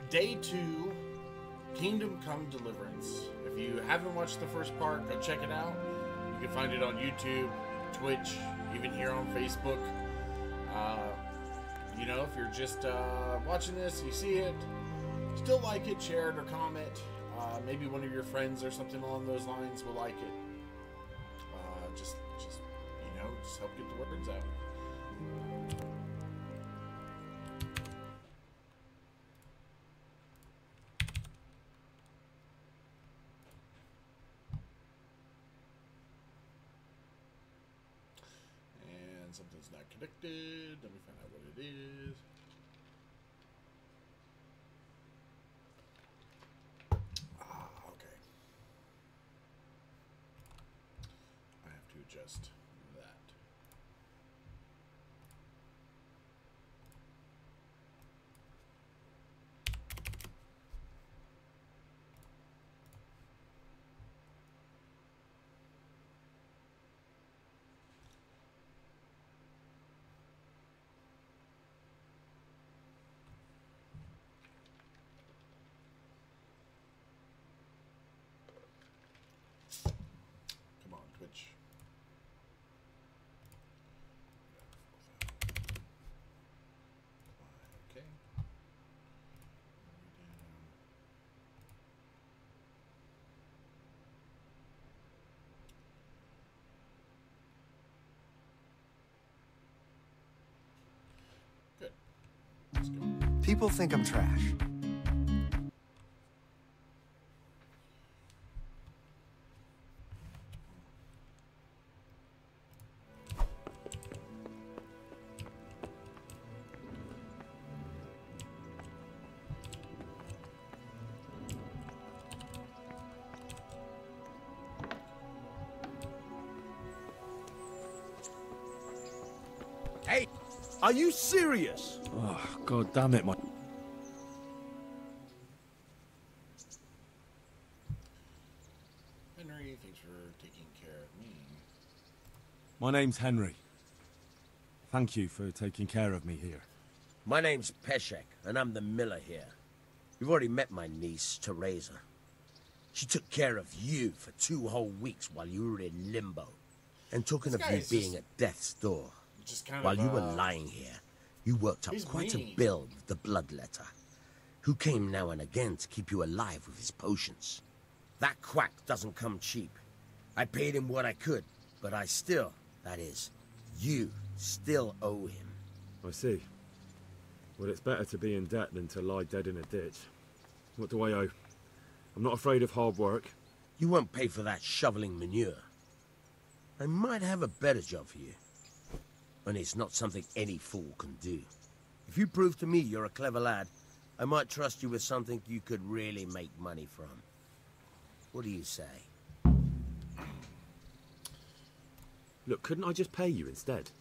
Day 2, Kingdom Come Deliverance. If you haven't watched the first part, go check it out. You can find it on YouTube, Twitch, even here on Facebook. You know, if you're just watching this, you see it, still like it, share it, or comment. Maybe one of your friends or something along those lines will like it. Just you know, just help get the words out. And something's not connected. Let me find out what it is. Okay. I have to adjust that. Come on, Twitch. Okay. Good. Let's go. People think I'm trash. Hey, are you serious? Oh, God damn it, my... Henry, thanks for taking care of me. My name's Henry. Thank you for taking care of me here. My name's Peshek, and I'm the miller here. You've already met my niece, Teresa. She took care of you for 2 whole weeks while you were in limbo. And talking This of guy you is being just- at death's door, Just kind while of, you were lying here, you worked up he's quite a mean. bill with the Bloodletter, who came now and again to keep you alive with his potions. That quack doesn't come cheap. I paid him what I could, but I still, that is, you still owe him. I see. Well, it's better to be in debt than to lie dead in a ditch. What do I owe? I'm not afraid of hard work. You won't pay for that shoveling manure. I might have a better job for you. And it's not something any fool can do. If you prove to me you're a clever lad, I might trust you with something you could really make money from. What do you say? Look, couldn't I just pay you instead?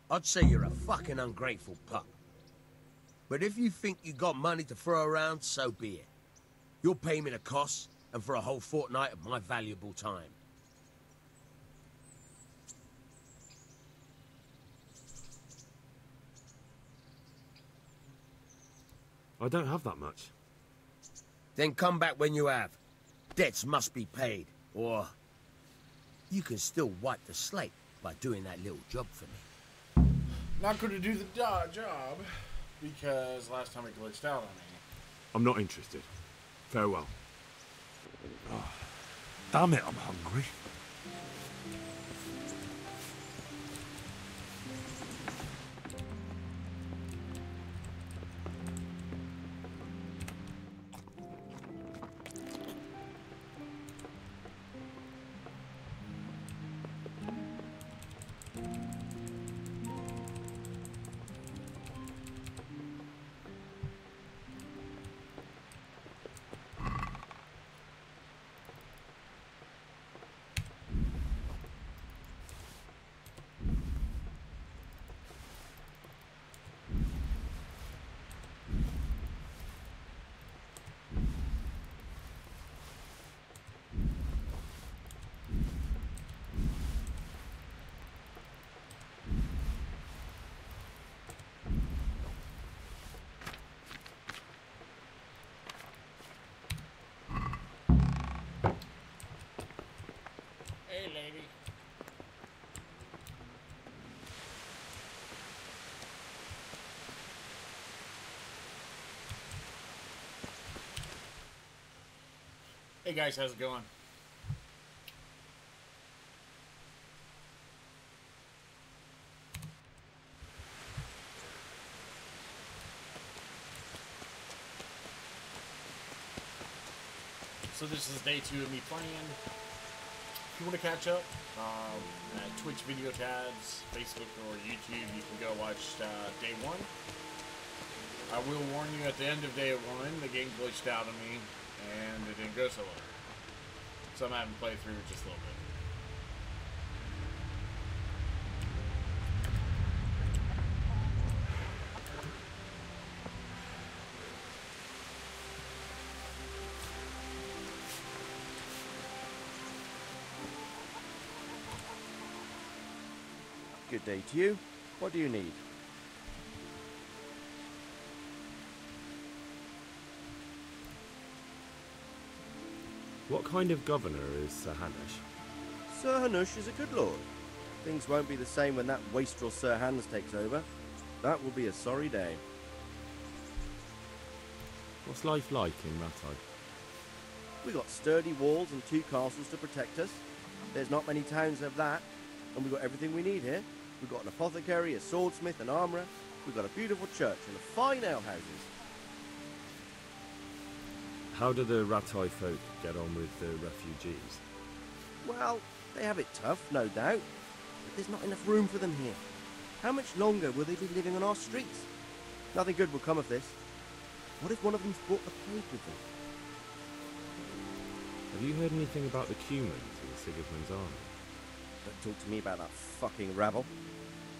I'd say you're a fucking ungrateful pup. But if you think you got money to throw around, so be it. You'll pay me the costs, and for a whole fortnight of my valuable time. I don't have that much. Then come back when you have. Debts must be paid, or you can still wipe the slate by doing that little job for me. Not going to do the job because last time it glitched out on me. I'm not interested. Farewell. Oh, damn it, I'm hungry. lady. Hey guys, how's it going? So this is day 2 of me playing. If you want to catch up, at Twitch video tabs, Facebook or YouTube, you can go watch day 1. I will warn you, at the end of day 1, the game glitched out on me, and it didn't go so well. So I'm having to play through just a little bit. Good day to you. What do you need? What kind of governor is Sir Hanush? Sir Hanush is a good lord. Things won't be the same when that wastrel Sir Hans takes over. That will be a sorry day. What's life like in Rattay? We got sturdy walls and 2 castles to protect us. There's not many towns have that, and we got everything we need here. We've got an apothecary, a swordsmith, an armourer. We've got a beautiful church and fine alehouses. How do the Rattay folk get on with the refugees? Well, they have it tough, no doubt, but there's not enough room for them here. How much longer will they be living on our streets? Nothing good will come of this. What if one of them's brought the plague with them? Have you heard anything about the Cumans in Sigismund's army? Don't talk to me about that fucking rabble.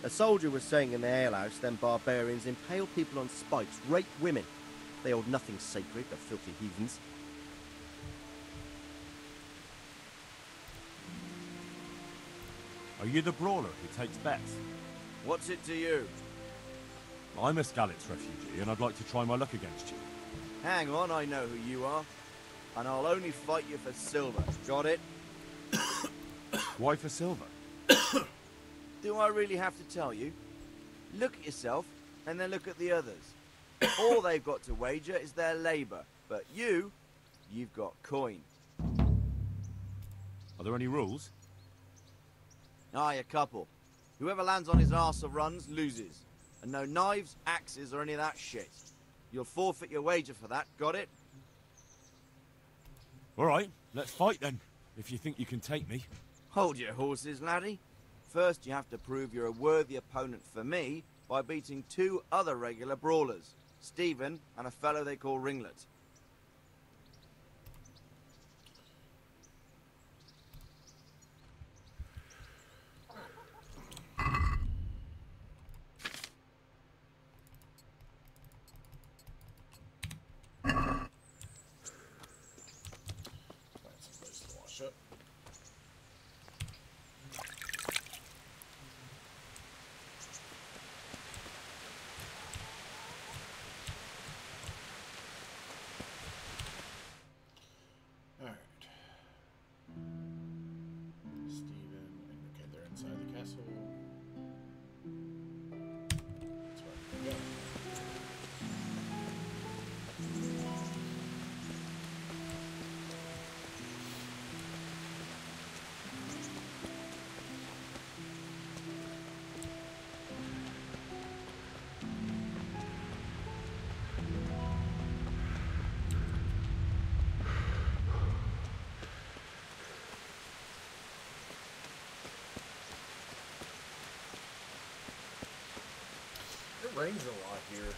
A soldier was saying in the alehouse them barbarians impale people on spikes, rape women. They hold nothing sacred, the filthy heathens. Are you the brawler who takes bets? What's it to you? I'm a Skalitz refugee, and I'd like to try my luck against you. Hang on, I know who you are. And I'll only fight you for silver. Got it? Why for silver? Do I really have to tell you? Look at yourself, and then look at the others. All they've got to wager is their labour. But you've got coin. Are there any rules? Aye, a couple. Whoever lands on his arse or runs, loses. And no knives, axes, or any of that shit. You'll forfeit your wager for that, got it? All right, let's fight then, if you think you can take me. Hold your horses, laddie. First, you have to prove you're a worthy opponent for me by beating 2 other regular brawlers, Stephen and a fellow they call Ringlet. Find some place to wash up. Alright. Stephen. Okay, they're inside the castle. That's where we go. It rains a lot here.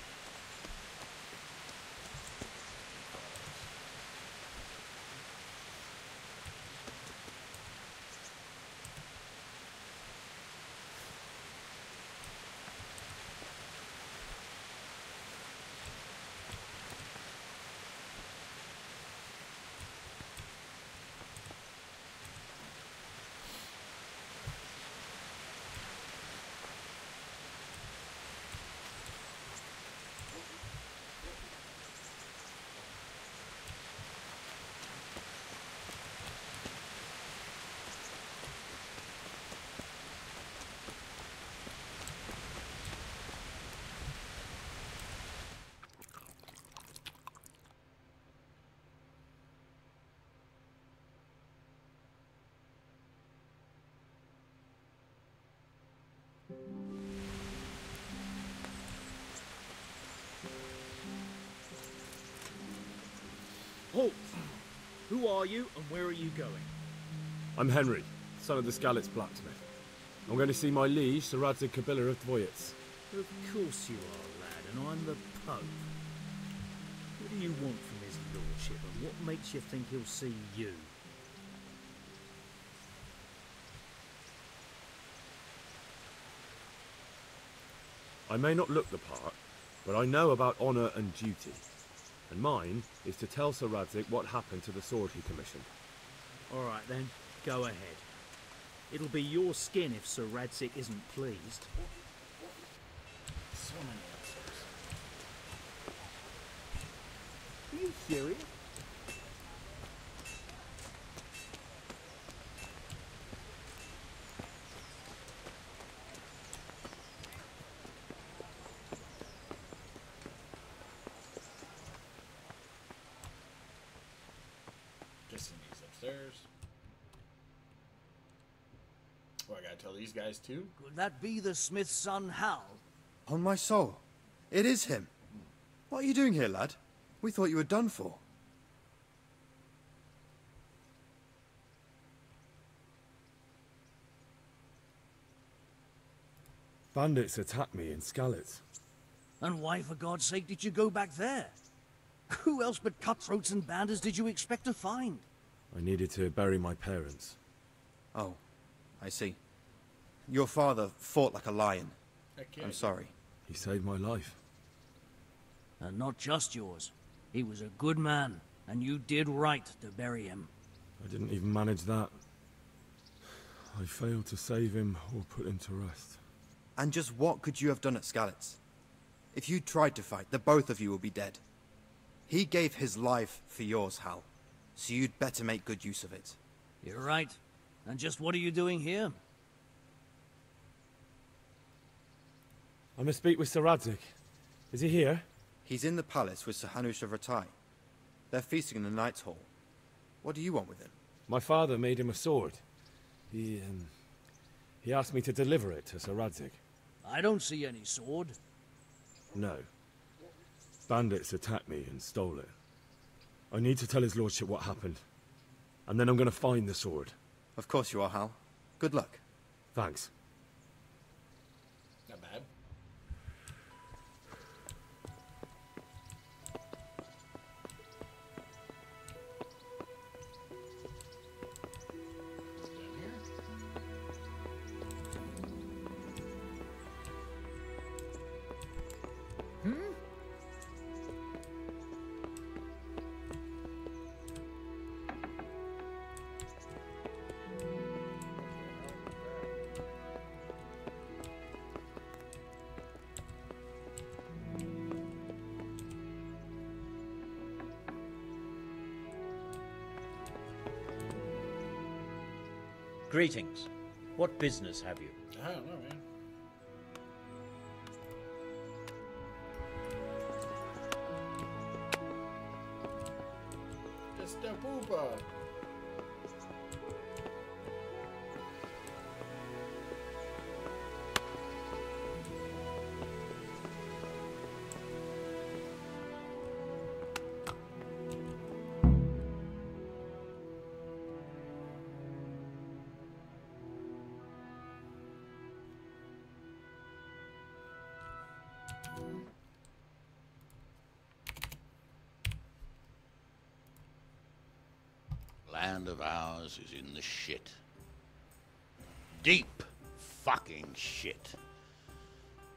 Halt! Who are you and where are you going? I'm Henry, son of the Skalitz blacksmith. I'm going to see my liege, Sir Radzig Kobyla of Dvoyitz. Of course you are, lad, and I'm the Pope. What do you want from his lordship, and what makes you think he'll see you? I may not look the part, but I know about honour and duty. And mine is to tell Sir Radzig what happened to the sword he commissioned. All right then, go ahead. It'll be your skin if Sir Radzig isn't pleased. So many answers. Are you serious? Guessing he's upstairs. Oh, I gotta tell these guys too? Could that be the smith's son, Hal? On my soul, it is him. What are you doing here, lad? We thought you were done for. Bandits attacked me in Skalitz. And why, for God's sake, did you go back there? Who else but cutthroats and bandits did you expect to find? I needed to bury my parents. Oh, I see. Your father fought like a lion. Heck yeah. I'm sorry. He saved my life. And not just yours. He was a good man, and you did right to bury him. I didn't even manage that. I failed to save him or put him to rest. And just what could you have done at Skalitz? If you tried to fight, the both of you will be dead. He gave his life for yours, Hal. So you'd better make good use of it. You're right. And just what are you doing here? I must speak with Sir Radzig. Is he here? He's in the palace with Sir Hanush of Rattay. They're feasting in the Knight's Hall. What do you want with him? My father made him a sword. He asked me to deliver it to Sir Radzig. I don't see any sword. No. Bandits attacked me and stole it. I need to tell his lordship what happened. And then I'm going to find the sword. Of course you are, Hal. Good luck. Thanks. Not bad. Down here. Greetings. What business have you? I don't know, man. It's the poopa. Land of ours is in the shit. Deep fucking shit.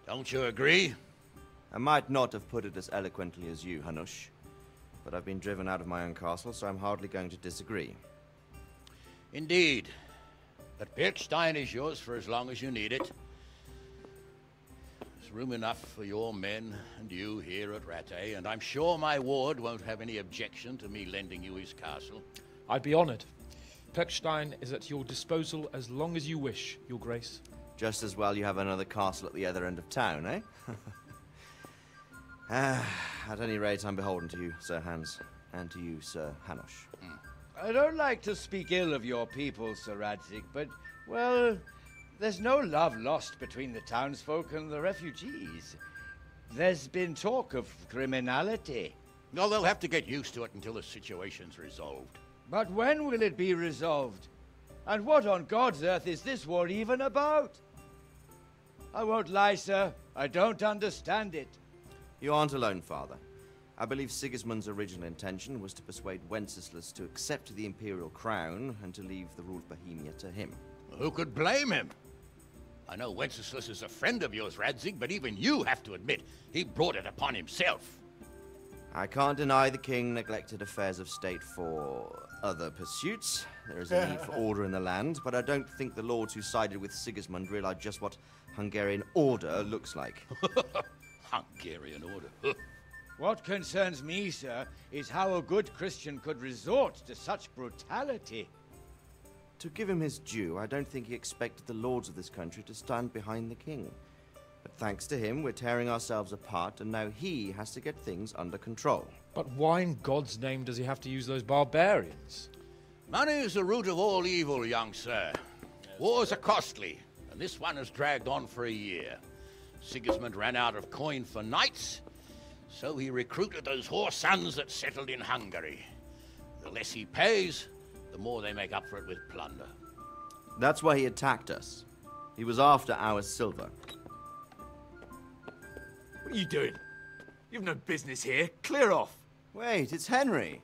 Don't you agree? I might not have put it as eloquently as you, Hanush, but I've been driven out of my own castle, so I'm hardly going to disagree. Indeed. But Pirkstein is yours for as long as you need it. There's room enough for your men and you here at Rattay, and I'm sure my ward won't have any objection to me lending you his castle. I'd be honored. Pirkstein is at your disposal as long as you wish, Your Grace. Just as well you have another castle at the other end of town, eh? At any rate, I'm beholden to you, Sir Hans, and to you, Sir Hanush. I don't like to speak ill of your people, Sir Radzig, but, well, there's no love lost between the townsfolk and the refugees. There's been talk of criminality. No, they'll have to get used to it until the situation's resolved. But when will it be resolved? And what on God's earth is this war even about? I won't lie, sir. I don't understand it. You aren't alone, Father. I believe Sigismund's original intention was to persuade Wenceslas to accept the imperial crown and to leave the rule of Bohemia to him. Who could blame him? I know Wenceslas is a friend of yours, Radzig, but even you have to admit he brought it upon himself. I can't deny the king neglected affairs of state for other pursuits. There is a need for order in the land, but I don't think the lords who sided with Sigismund realized just what Hungarian order looks like. Hungarian order? What concerns me, sir, is how a good Christian could resort to such brutality. To give him his due, I don't think he expected the lords of this country to stand behind the king. But thanks to him, we're tearing ourselves apart, and now he has to get things under control. But why in God's name does he have to use those barbarians? Money is the root of all evil, young sir. Wars are costly, and this one has dragged on for a year. Sigismund ran out of coin for knights, so he recruited those whore sons that settled in Hungary. The less he pays, the more they make up for it with plunder. That's why he attacked us. He was after our silver. What are you doing? You've no business here. Clear off. Wait, it's Henry.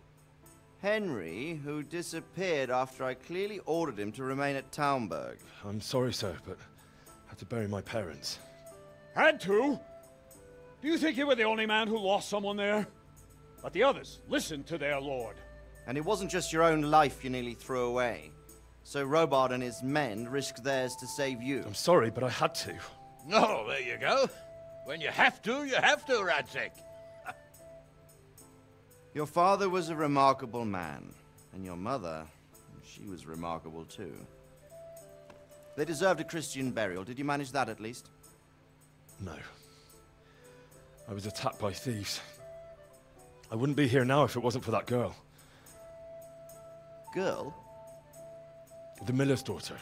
Henry, who disappeared after I clearly ordered him to remain at Taumburg. I'm sorry, sir, but I had to bury my parents. Had to? Do you think you were the only man who lost someone there? But the others listened to their lord. And it wasn't just your own life you nearly threw away. So Robard and his men risked theirs to save you. I'm sorry, but I had to. Oh, there you go. When you have to, Radzig. Your father was a remarkable man, and your mother, she was remarkable too. They deserved a Christian burial. Did you manage that at least? No. I was attacked by thieves. I wouldn't be here now if it wasn't for that girl. Girl? The miller's daughter,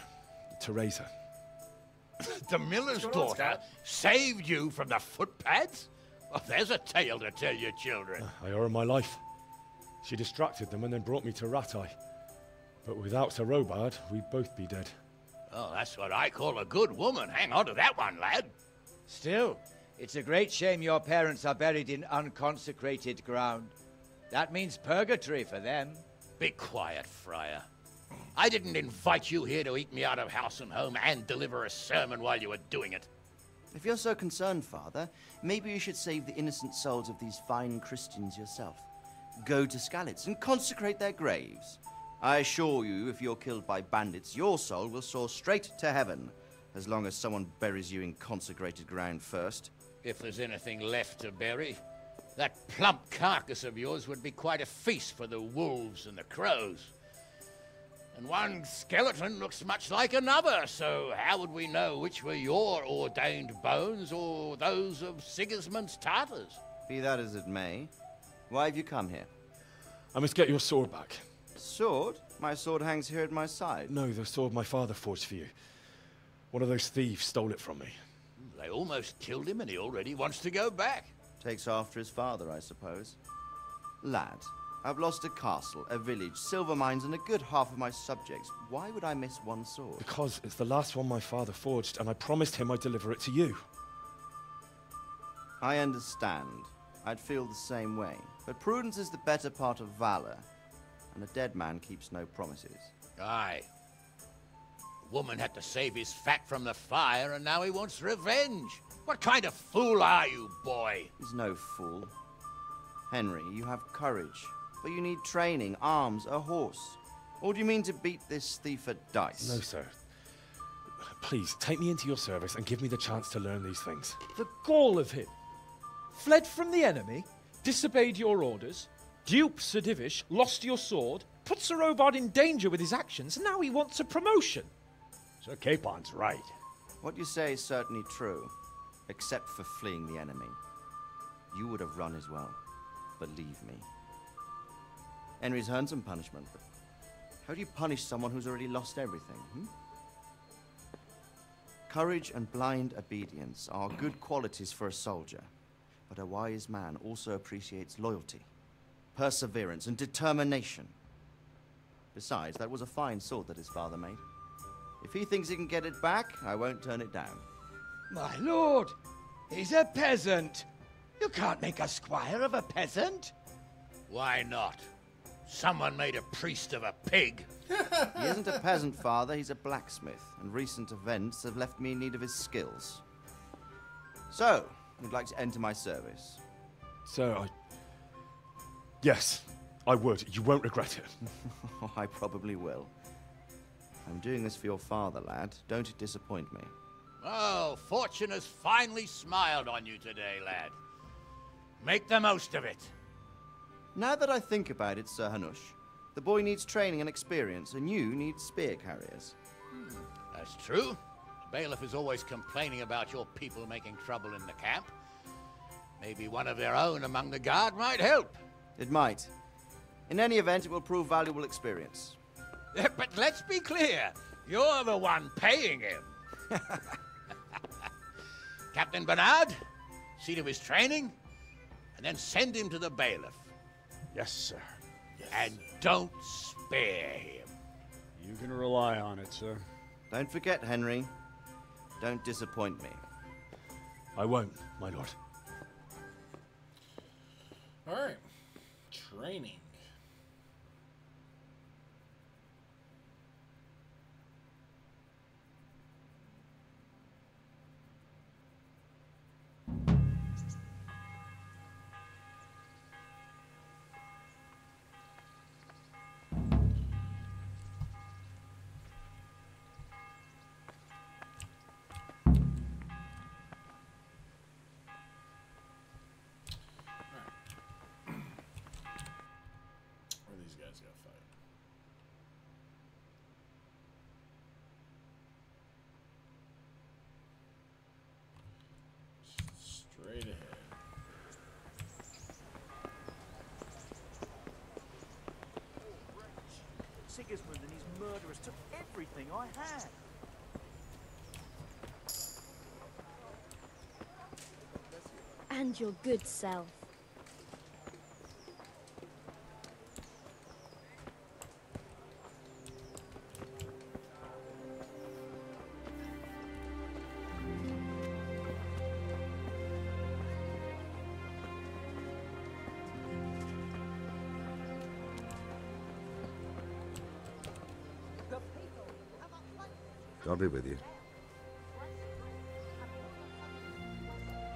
Teresa. The miller's daughter saved you from the footpads? Well, there's a tale to tell your children. I owe her my life. She distracted them and then brought me to Rattay. But without Sir Robard, we'd both be dead. Oh, that's what I call a good woman. Hang on to that one, lad. Still, it's a great shame your parents are buried in unconsecrated ground. That means purgatory for them. Be quiet, Friar. I didn't invite you here to eat me out of house and home and deliver a sermon while you were doing it. If you're so concerned, Father, maybe you should save the innocent souls of these fine Christians yourself. Go to Skalitz and consecrate their graves. I assure you, if you're killed by bandits, your soul will soar straight to heaven, as long as someone buries you in consecrated ground first. If there's anything left to bury, that plump carcass of yours would be quite a feast for the wolves and the crows. And one skeleton looks much like another, so how would we know which were your ordained bones or those of Sigismund's Tartars? Be that as it may, why have you come here? I must get your sword back. Sword? My sword hangs here at my side. No, the sword my father forged for you. One of those thieves stole it from me. They almost killed him and he already wants to go back. Takes after his father, I suppose. Lad, I've lost a castle, a village, silver mines, and a good half of my subjects. Why would I miss one sword? Because it's the last one my father forged, and I promised him I'd deliver it to you. I understand. I'd feel the same way. But prudence is the better part of valor, and a dead man keeps no promises. Aye. The woman had to save his fat from the fire, and now he wants revenge. What kind of fool are you, boy? He's no fool. Henry, you have courage, but you need training, arms, a horse. Or do you mean to beat this thief at dice? No, sir. Please, take me into your service and give me the chance to learn these things. The gall of him! Fled from the enemy, disobeyed your orders, duped Sir Divish, lost your sword, put Sir Robard in danger with his actions, and now he wants a promotion. Sir Capon's right. What you say is certainly true, except for fleeing the enemy. You would have run as well, believe me. Henry's earned some punishment, but how do you punish someone who's already lost everything, Courage and blind obedience are good qualities for a soldier, but a wise man also appreciates loyalty. perseverance, and determination. Besides, that was a fine sword that his father made. If he thinks he can get it back, I won't turn it down. My lord, he's a peasant. You can't make a squire of a peasant. Why not? Someone made a priest of a pig. He isn't a peasant, father. He's a blacksmith, and recent events have left me in need of his skills. So, you'd like to enter my service? Sir, Yes, I would. You won't regret it. Oh, I probably will. I'm doing this for your father, lad. Don't disappoint me. Oh, fortune has finally smiled on you today, lad. Make the most of it. Now that I think about it, Sir Hanush, the boy needs training and experience, and you need spear carriers. That's true. The bailiff is always complaining about your people making trouble in the camp. Maybe one of their own among the guard might help. It might. In any event, it will prove valuable experience. But let's be clear. You're the one paying him. Captain Bernard, see to his training, and then send him to the bailiff. Yes, sir. Yes. And don't spare him. You can rely on it, sir. Don't forget, Henry. Don't disappoint me. I won't, my lord. All right. Training. Straight ahead. Sigismund and his murderers took everything I had. And your good self. God be with you.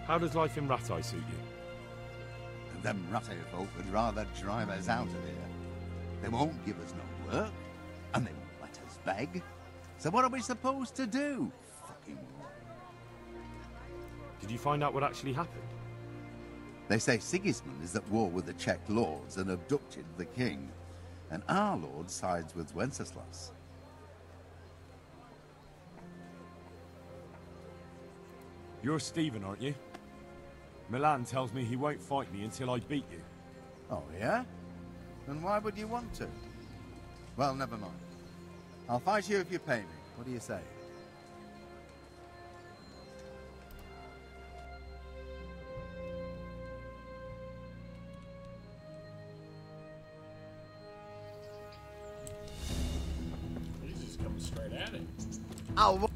How does life in Rattay suit you? Them Rattay folk would rather drive us out of here. They won't give us no work, and they won't let us beg. So what are we supposed to do? Fucking war. Did you find out what actually happened? They say Sigismund is at war with the Czech lords and abducted the king, and our lord sides with Wenceslas. You're Stephen, aren't you? Milan tells me he won't fight me until I beat you. Oh, yeah? Then why would you want to? Well, never mind. I'll fight you if you pay me. What do you say? He's just coming straight at it. Ow!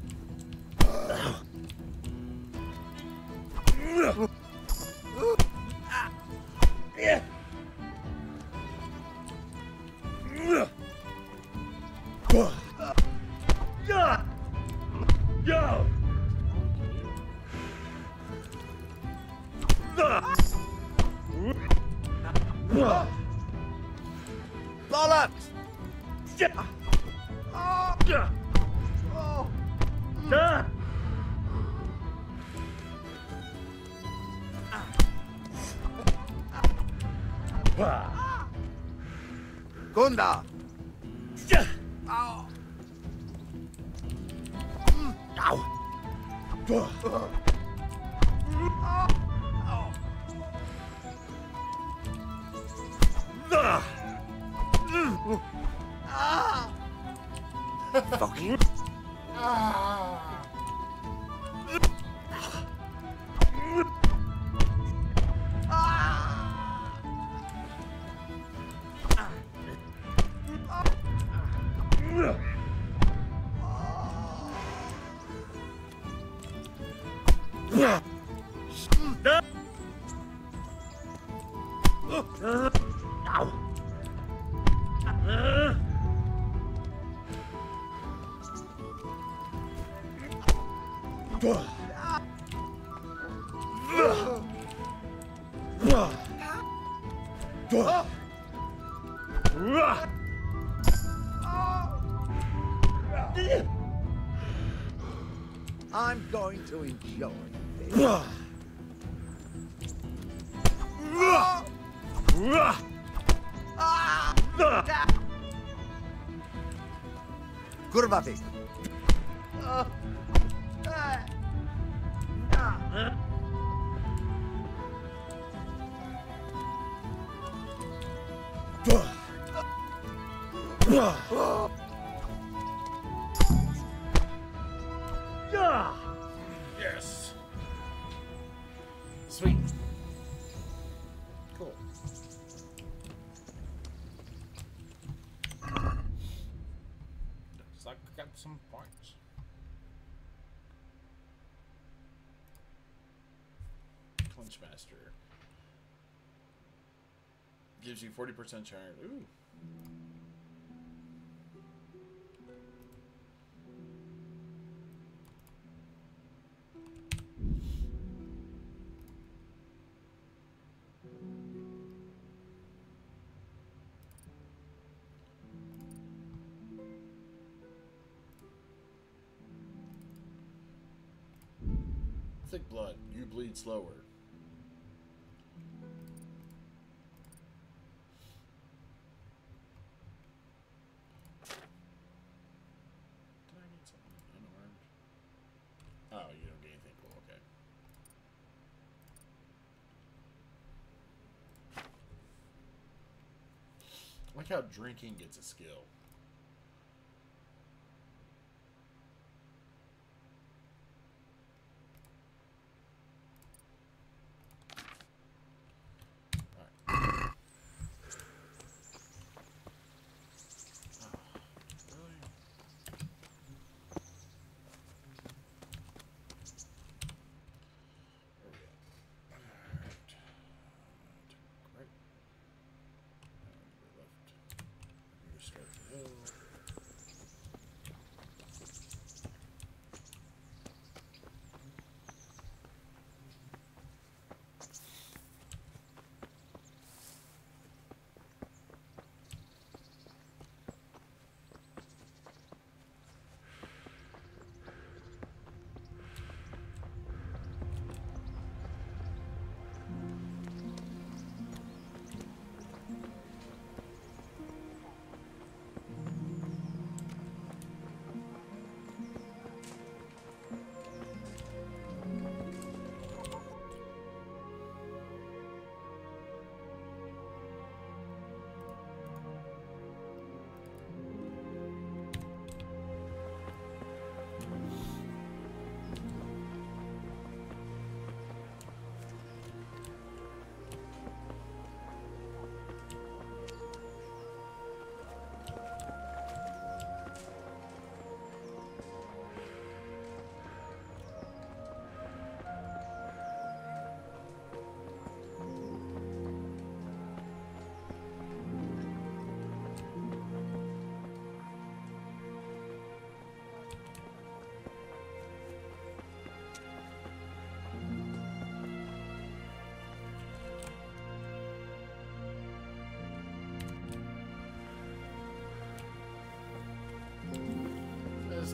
Bollocks! Gunda! Fucking. I'm going to enjoy this. Kurbati. Yes. Sweet. Cool. Looks like I got some points. Clinch Master. Gives you 40% chance. Ooh. Thick blood. You bleed slower. Did I get something unarmed? Oh, you don't get anything cool. Okay. I like how drinking gets a skill.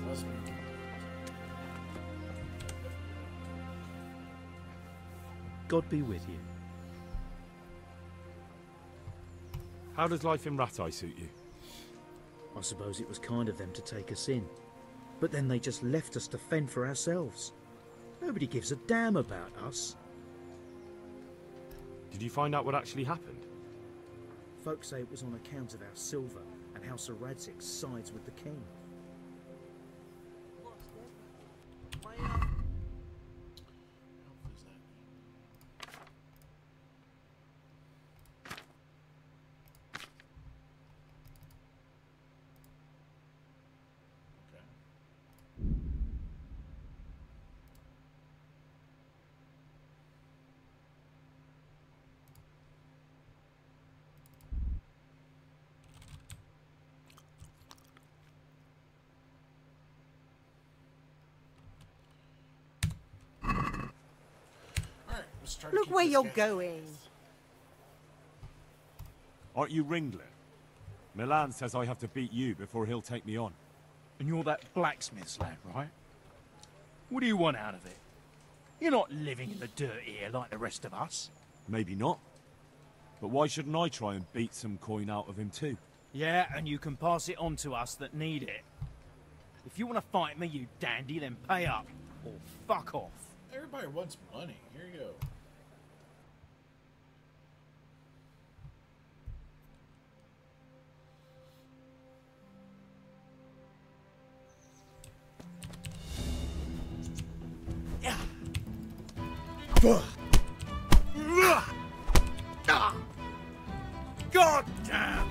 Must be. God be with you. How does life in Rattay suit you? I suppose it was kind of them to take us in. But then they just left us to fend for ourselves. Nobody gives a damn about us. Did you find out what actually happened? Folks say it was on account of our silver and how Sir Radzig sides with the king. Just try to Look keep where this you're guy- going. Aren't you Ringler? Milan says I have to beat you before he'll take me on. And you're that blacksmith's lad, right? What do you want out of it? You're not living in the dirt here like the rest of us. Maybe not. But why shouldn't I try and beat some coin out of him too? Yeah, and you can pass it on to us that need it. If you want to fight me, you dandy, then pay up. Or fuck off. Everybody wants money. Here you go. God damn!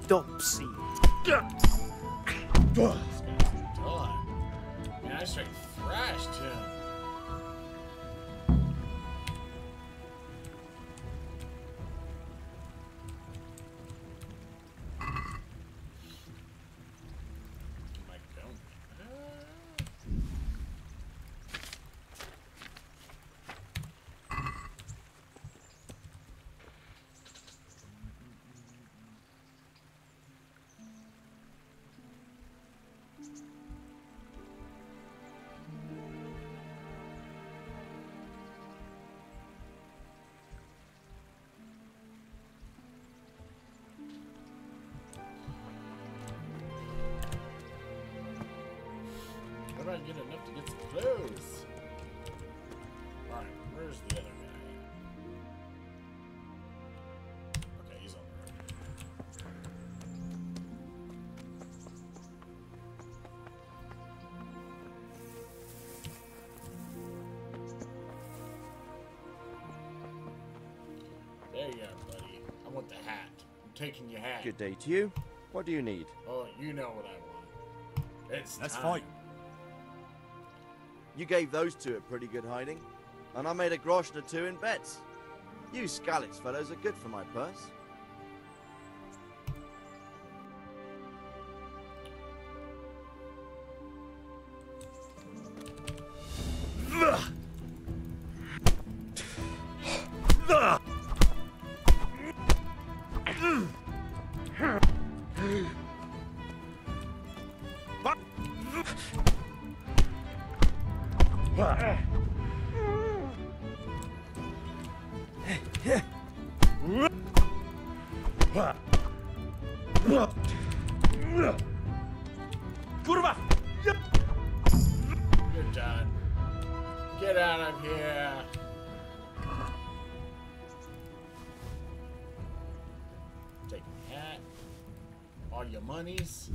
Dopsy. Done. Man, I straight thrashed him. Am I going? How do I get enough to get some clothes? Alright, where's the other guy? Okay, he's on the road. There you go, buddy. I want the hat. I'm taking your hat. Good day to you. What do you need? Oh, you know what I want. It's Let's time. fight. You gave those two a pretty good hiding, and I made a grosh or two in bets. You Skalitz fellows are good for my purse. Kurwa! You're done. Get out of here. Take your hat. All your monies.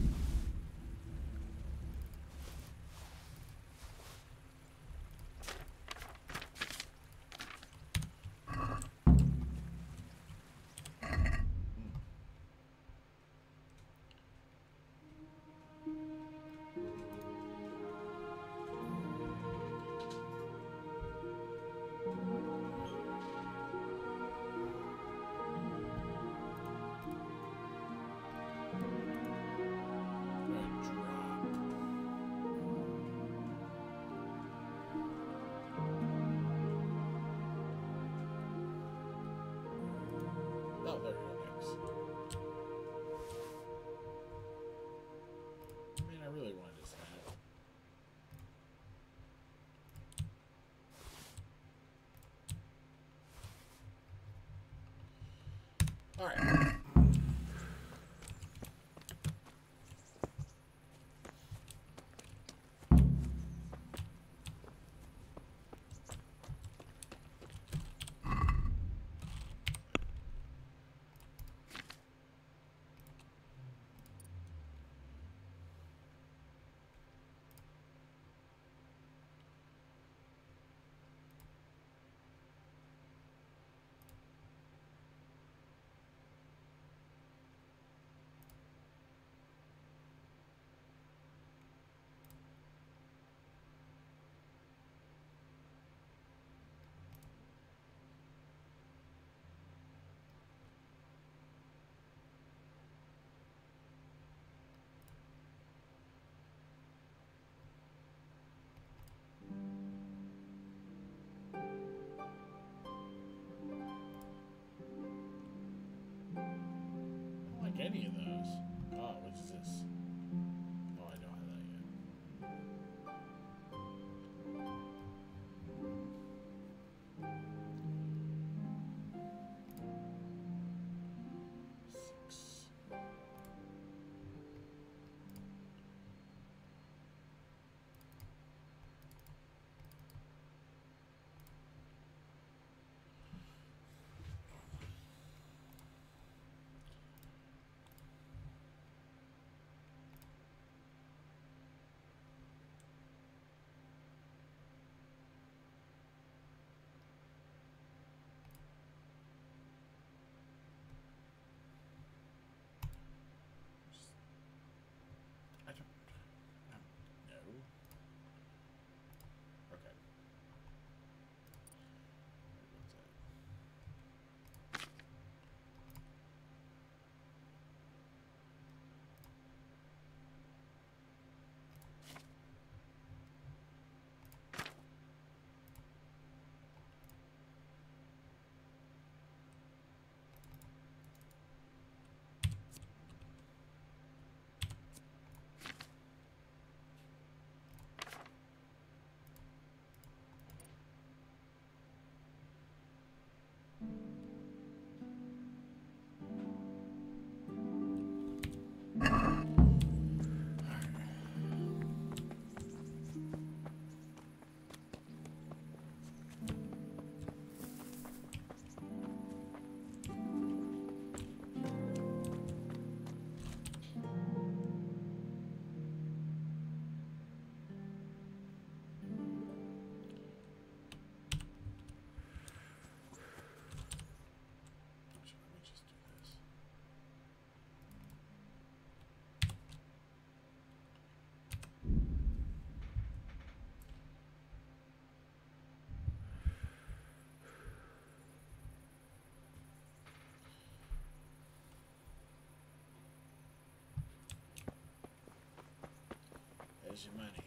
Where's your money?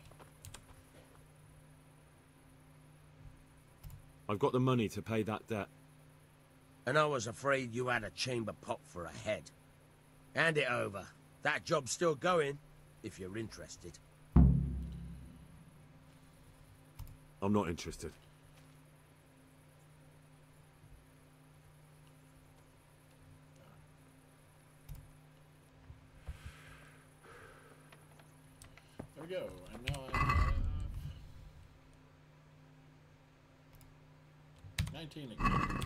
I've got the money to pay that debt. And I was afraid you had a chamber pot for a head. Hand it over. That job's still going, if you're interested. I'm not interested. There we go. And now I have 19 again.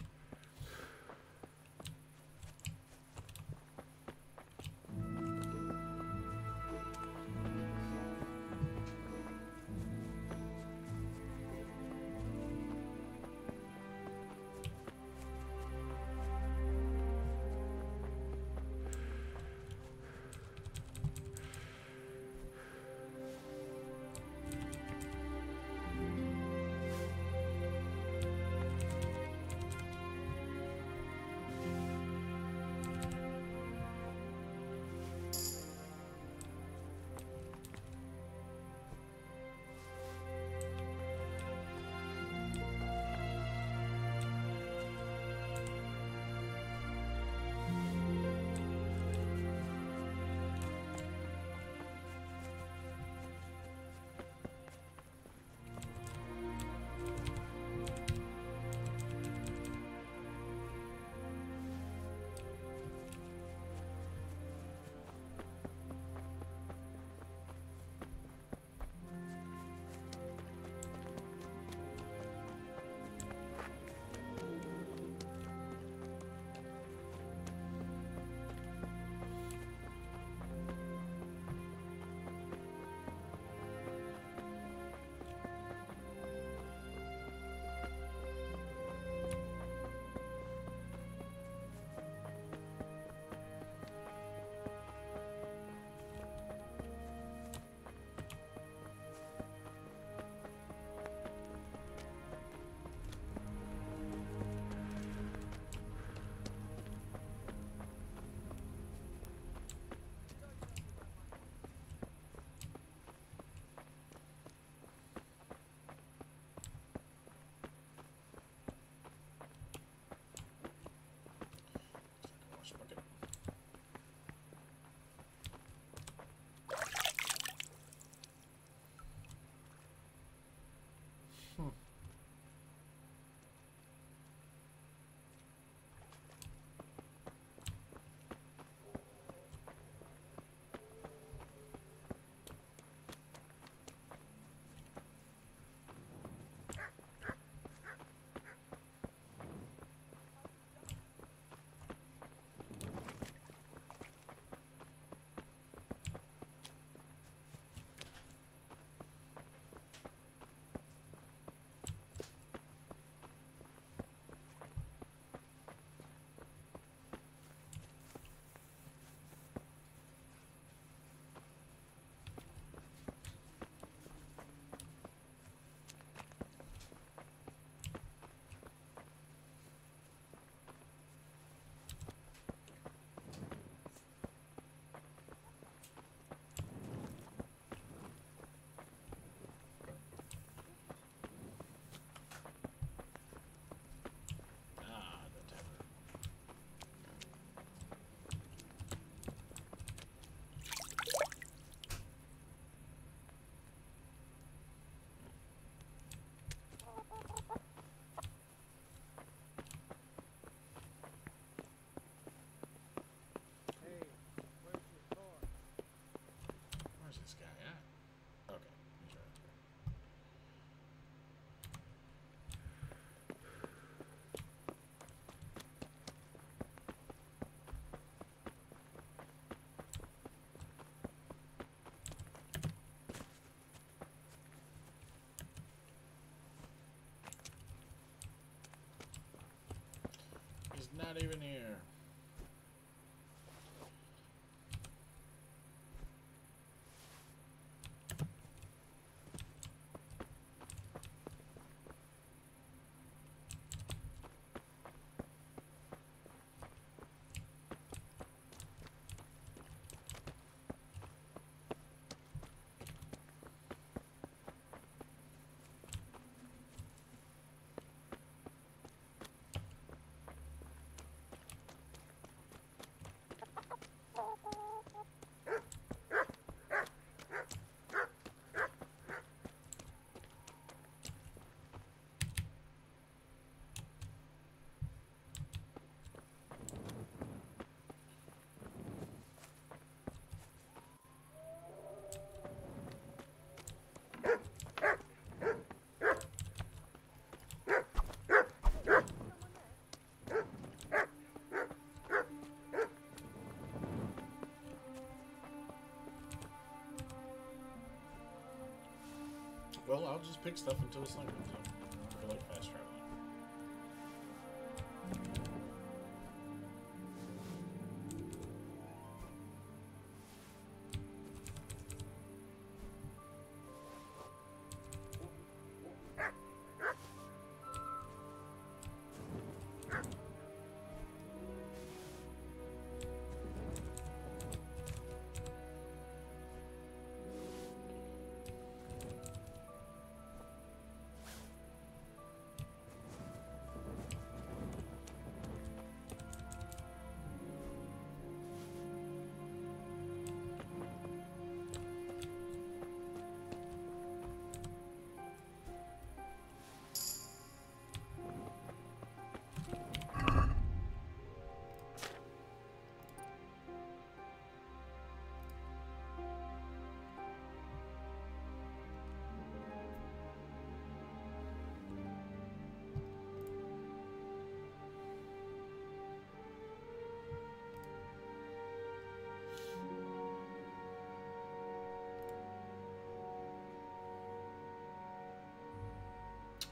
Not even here. Well, I'll just pick stuff until the sun comes up. I feel like fast traveling.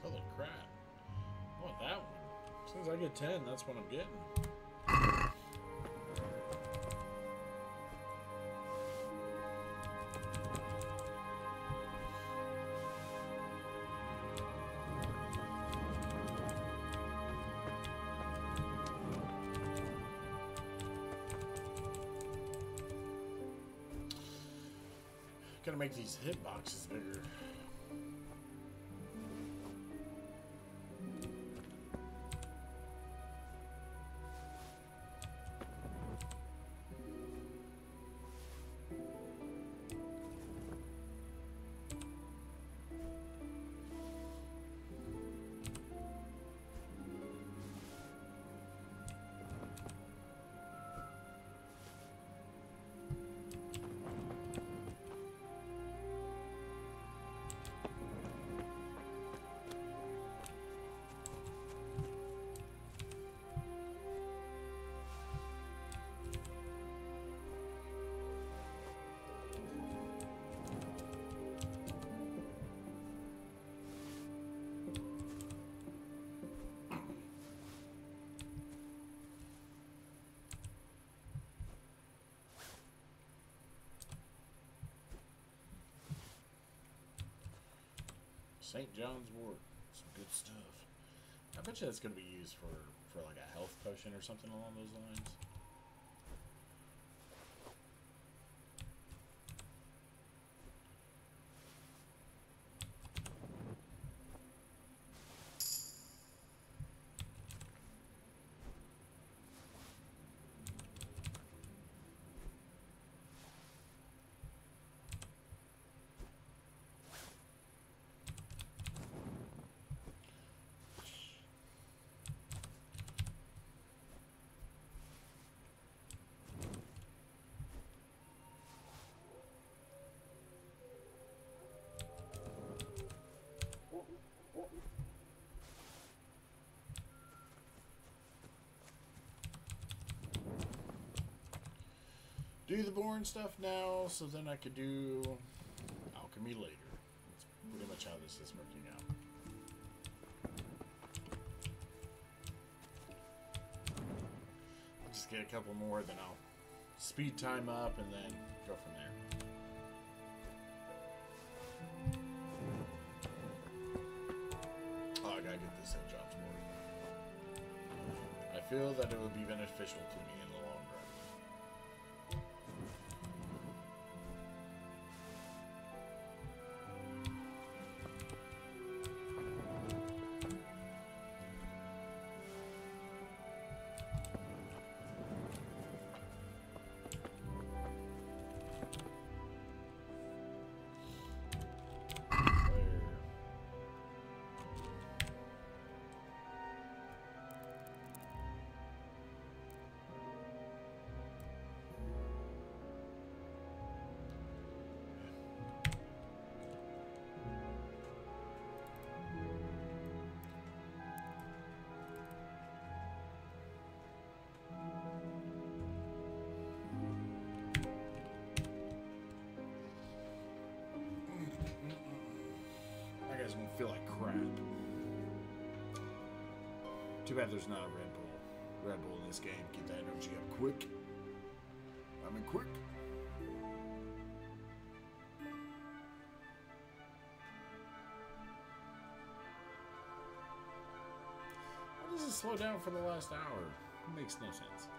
Holy crap. I want that one. As soon as I get 10, that's what I'm getting. Gotta make these hitboxes bigger. St. John's wort. Some good stuff. I bet you that's going to be used for like a health potion or something along those lines. Do the boring stuff now, so then I could do alchemy later. That's pretty much how this is working out. I'll just get a couple more, then I'll speed time up and then go from there. Oh, I gotta get this St. John's wort. I feel that it would be beneficial to me in the long run. guys won't feel like crap. Too bad there's not a Red Bull. Red Bull in this game. Get that energy up quick. I mean, quick. Why does it slow down for the last hour? It makes no sense.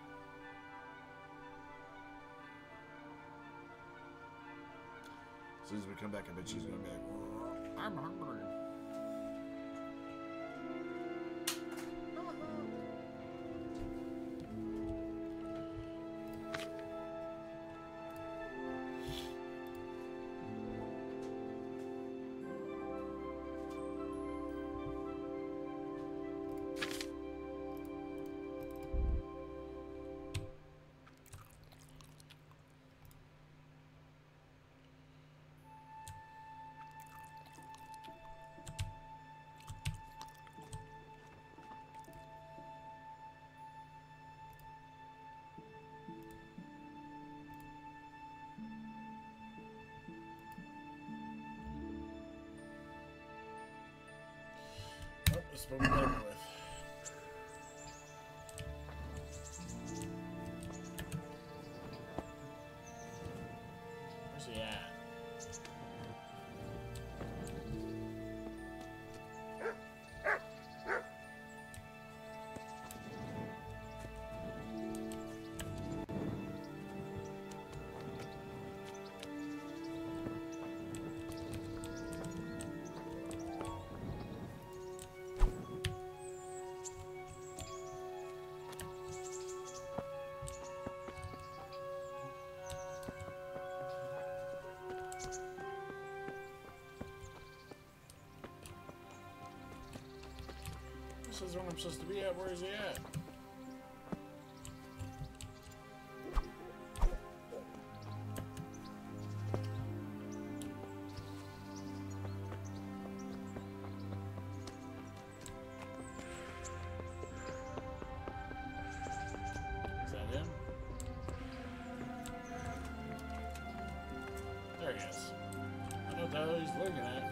As soon as we come back, I bet she's gonna be like, I'm hungry. Oh, this is what we're dealing with. Where's he at? This is where I'm supposed to be at. Where is he at? Is that him? There he is. I know what the hell he's looking at.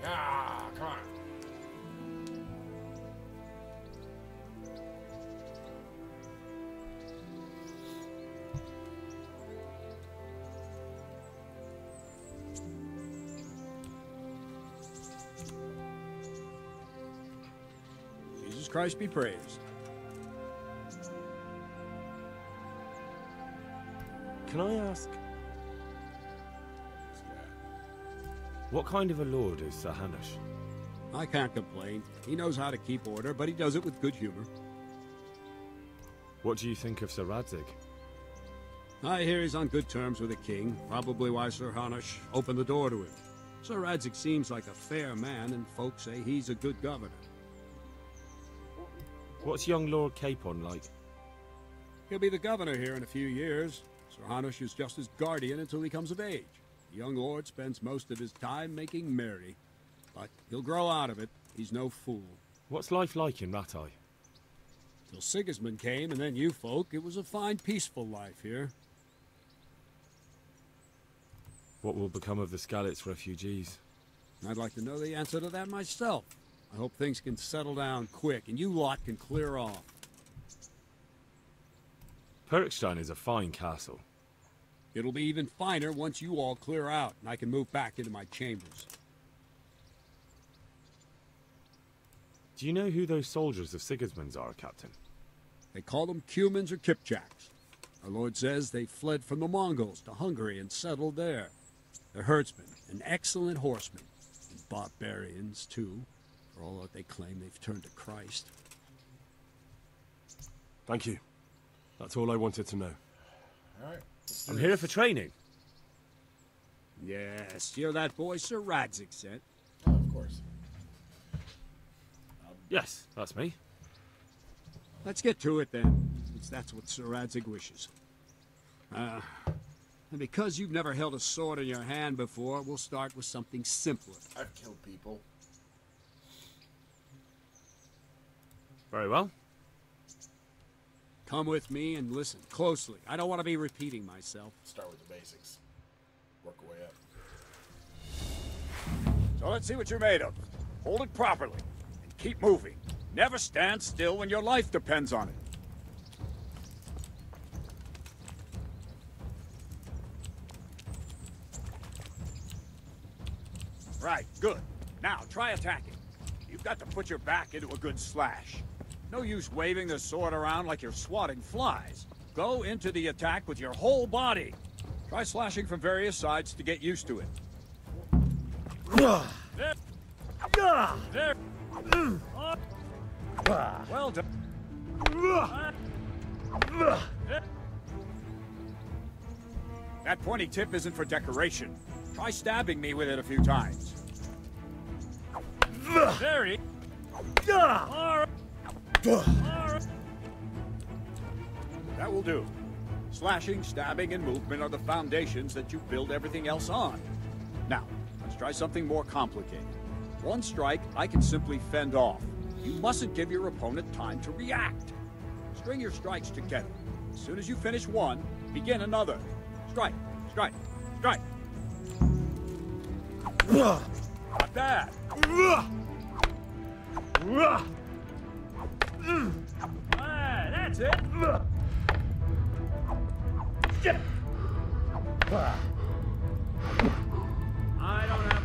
Ah, come on. Jesus Christ be praised. Can I ask, what kind of a lord is Sir Hanush? I can't complain. He knows how to keep order, but he does it with good humor. What do you think of Sir Radzig? I hear he's on good terms with the king, probably why Sir Hanush opened the door to him. Sir Radzig seems like a fair man, and folks say he's a good governor. What's young Lord Capon like? He'll be the governor here in a few years. Sir Hanush is just his guardian until he comes of age. The young lord spends most of his time making merry, but he'll grow out of it. He's no fool. What's life like in Rattay? Till Sigismund came, and then you folk, it was a fine, peaceful life here. What will become of the Skalitz refugees? I'd like to know the answer to that myself. I hope things can settle down quick, and you lot can clear off. Perkstein is a fine castle. It'll be even finer once you all clear out, and I can move back into my chambers. Do you know who those soldiers of Sigismund's are, Captain? They call them Cumans or Kipchaks. Our lord says they fled from the Mongols to Hungary and settled there. They're herdsmen and excellent horsemen, and barbarians, too, for all that they claim they've turned to Christ. Thank you. That's all I wanted to know. All right. I'm here for training. Yes, you're that boy Sir Radzig sent. Oh, of course. Yes, that's me. Let's get to it then, since that's what Sir Radzig wishes. And because you've never held a sword in your hand before, we'll start with something simpler. I've killed people. Very well. Come with me and listen closely. I don't want to be repeating myself. Start with the basics. Work our way up. So let's see what you're made of. Hold it properly, and keep moving. Never stand still when your life depends on it. Right, good. Now, try attacking. You've got to put your back into a good slash. No use waving the sword around like you're swatting flies. Go into the attack with your whole body. Try slashing from various sides to get used to it. There. There. Well done. That pointy tip isn't for decoration. Try stabbing me with it a few times. There he... That will do. Slashing, stabbing, and movement are the foundations that you build everything else on. Now, let's try something more complicated. One strike, I can simply fend off. You mustn't give your opponent time to react. String your strikes together. As soon as you finish one, begin another. Strike, strike, strike. Not bad. That's it. I don't have...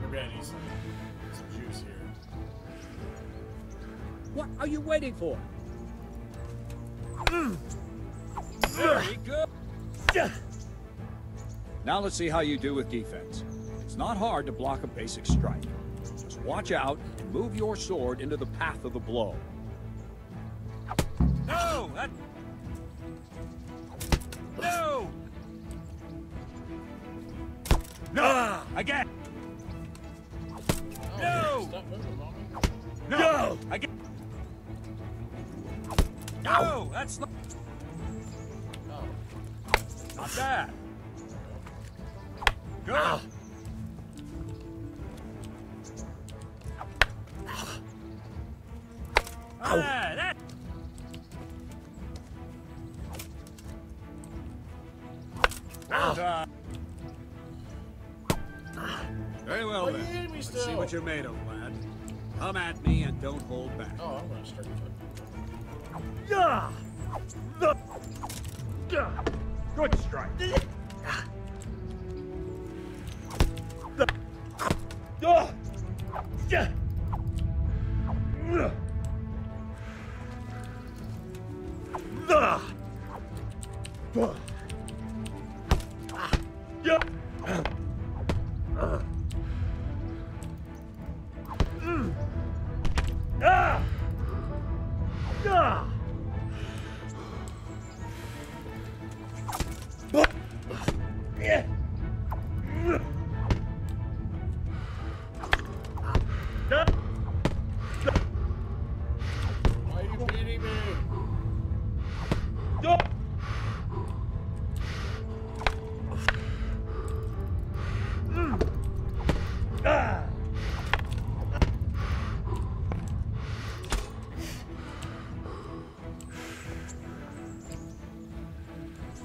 Maybe I need some juice here. What are you waiting for? Very good. Now let's see how you do with defense. It's not hard to block a basic strike. Just watch out and move your sword into the path of the blow. No! That... No! No! Again! No! No! Again! No! That's not... Not bad. Good. That... Very well, Why then. you hitting me Let's still? see what you're made of, lad. Come at me and don't hold back. Oh, I'm gonna start Good strike. Why are you beating me?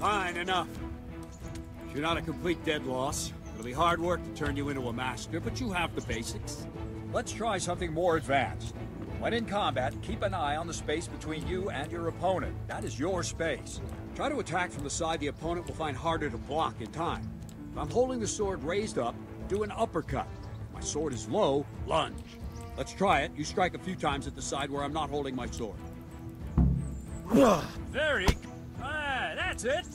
Fine, enough. You're not a complete dead loss. It'll be hard work to turn you into a master, but you have the basics. Let's try something more advanced. When in combat, keep an eye on the space between you and your opponent. That is your space. Try to attack from the side the opponent will find harder to block in time. If I'm holding the sword raised up, do an uppercut. If my sword is low, lunge. Let's try it. You strike a few times at the side where I'm not holding my sword. Very good. That's it.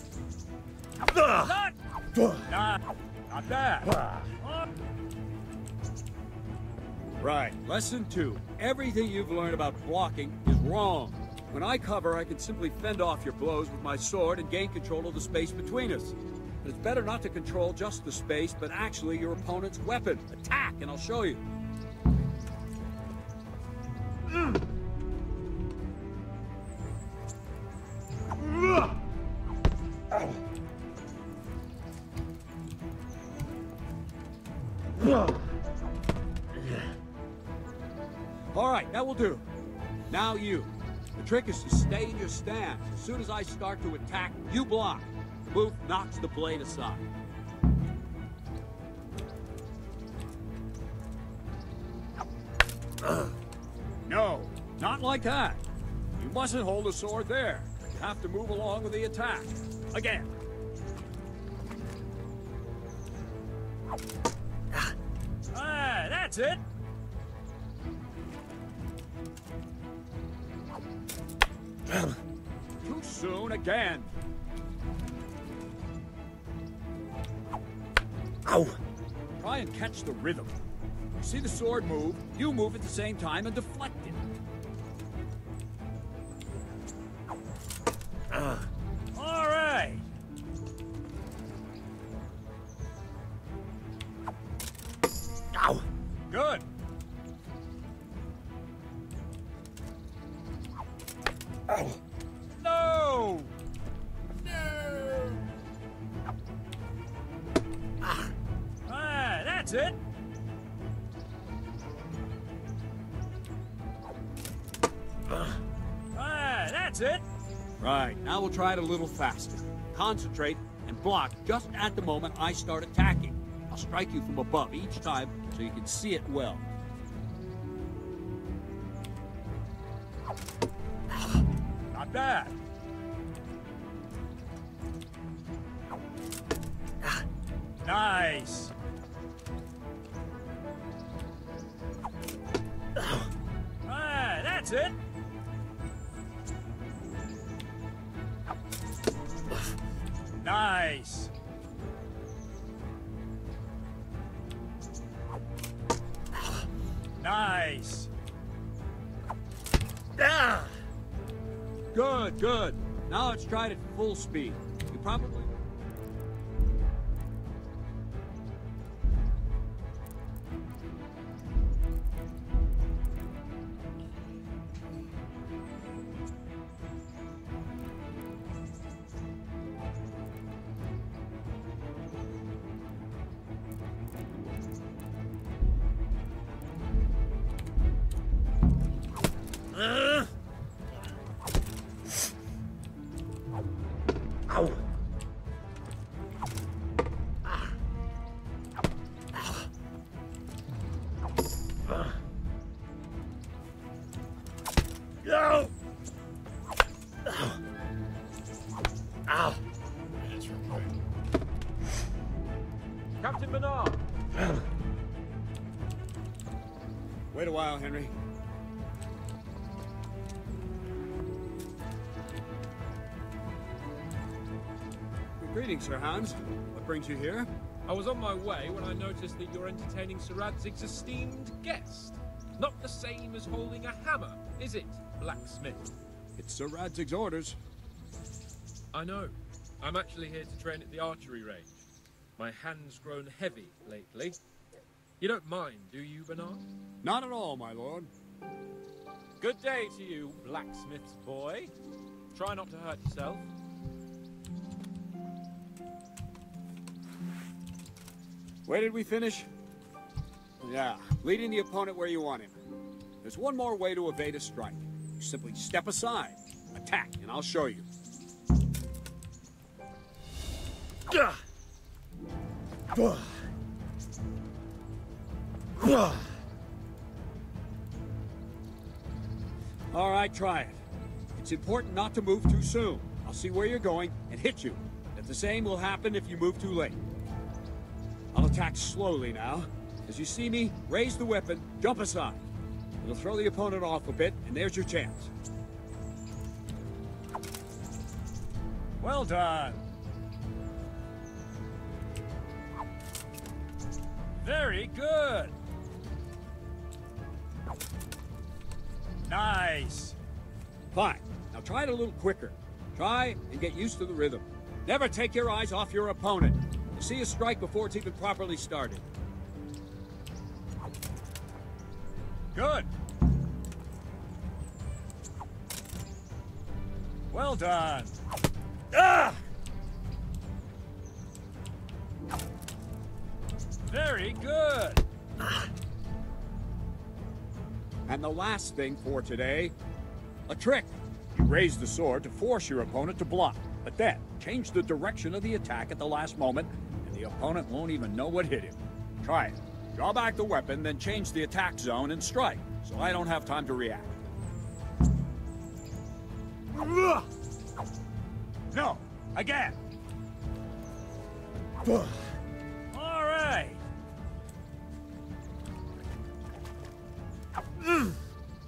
Not bad. Right. Lesson 2. Everything you've learned about blocking is wrong. When I cover, I can simply fend off your blows with my sword and gain control of the space between us. But it's better not to control just the space, but actually your opponent's weapon. Attack, and I'll show you. All right, that will do. Now you. The trick is to stay in your stance. As soon as I start to attack, you block. The move knocks the blade aside. No, not like that. You mustn't hold the sword there. You have to move along with the attack. Again. Ah, that's it. Too soon again. Ow! Try and catch the rhythm. You see the sword move, you move at the same time and deflect it. All right. Ow! Good. Ow! No! No! Ah, that's it. That's it. Right, now we'll try it a little faster. Concentrate and block just at the moment I start attacking. I'll strike you from above each time so you can see it well. Not bad. Nice. Ah, that's it. Nice. Nice. Ah! Good, good. Now let's try it at full speed. You probably... Ow! No! Ow! Captain Bernard! Wait a while, Henry. Greetings, Sir Hans. What brings you here? I was on my way when I noticed that you're entertaining Sir Radzig's esteemed guest. Not the same as holding a hammer, is it, blacksmith? It's Sir Radzig's orders. I know. I'm actually here to train at the archery range. My hand's grown heavy lately. You don't mind, do you, Bernard? Not at all, my lord. Good day to you, blacksmith's boy. Try not to hurt yourself. Where did we finish? Yeah, leading the opponent where you want him. There's one more way to evade a strike. You simply step aside, attack, and I'll show you. All right, try it. It's important not to move too soon. I'll see where you're going and hit you. But the same will happen if you move too late. I'll attack slowly now. As you see me, raise the weapon, jump aside. It'll throw the opponent off a bit, and there's your chance. Well done. Very good. Nice. Fine. Now try it a little quicker. Try and get used to the rhythm. Never take your eyes off your opponent. You'll see a strike before it's even properly started. Good. Well done. Ah! Very good. And the last thing for today, a trick. You raise the sword to force your opponent to block, but then change the direction of the attack at the last moment, and the opponent won't even know what hit him. Try it. Draw back the weapon, then change the attack zone and strike, so I don't have time to react. No, again. All right.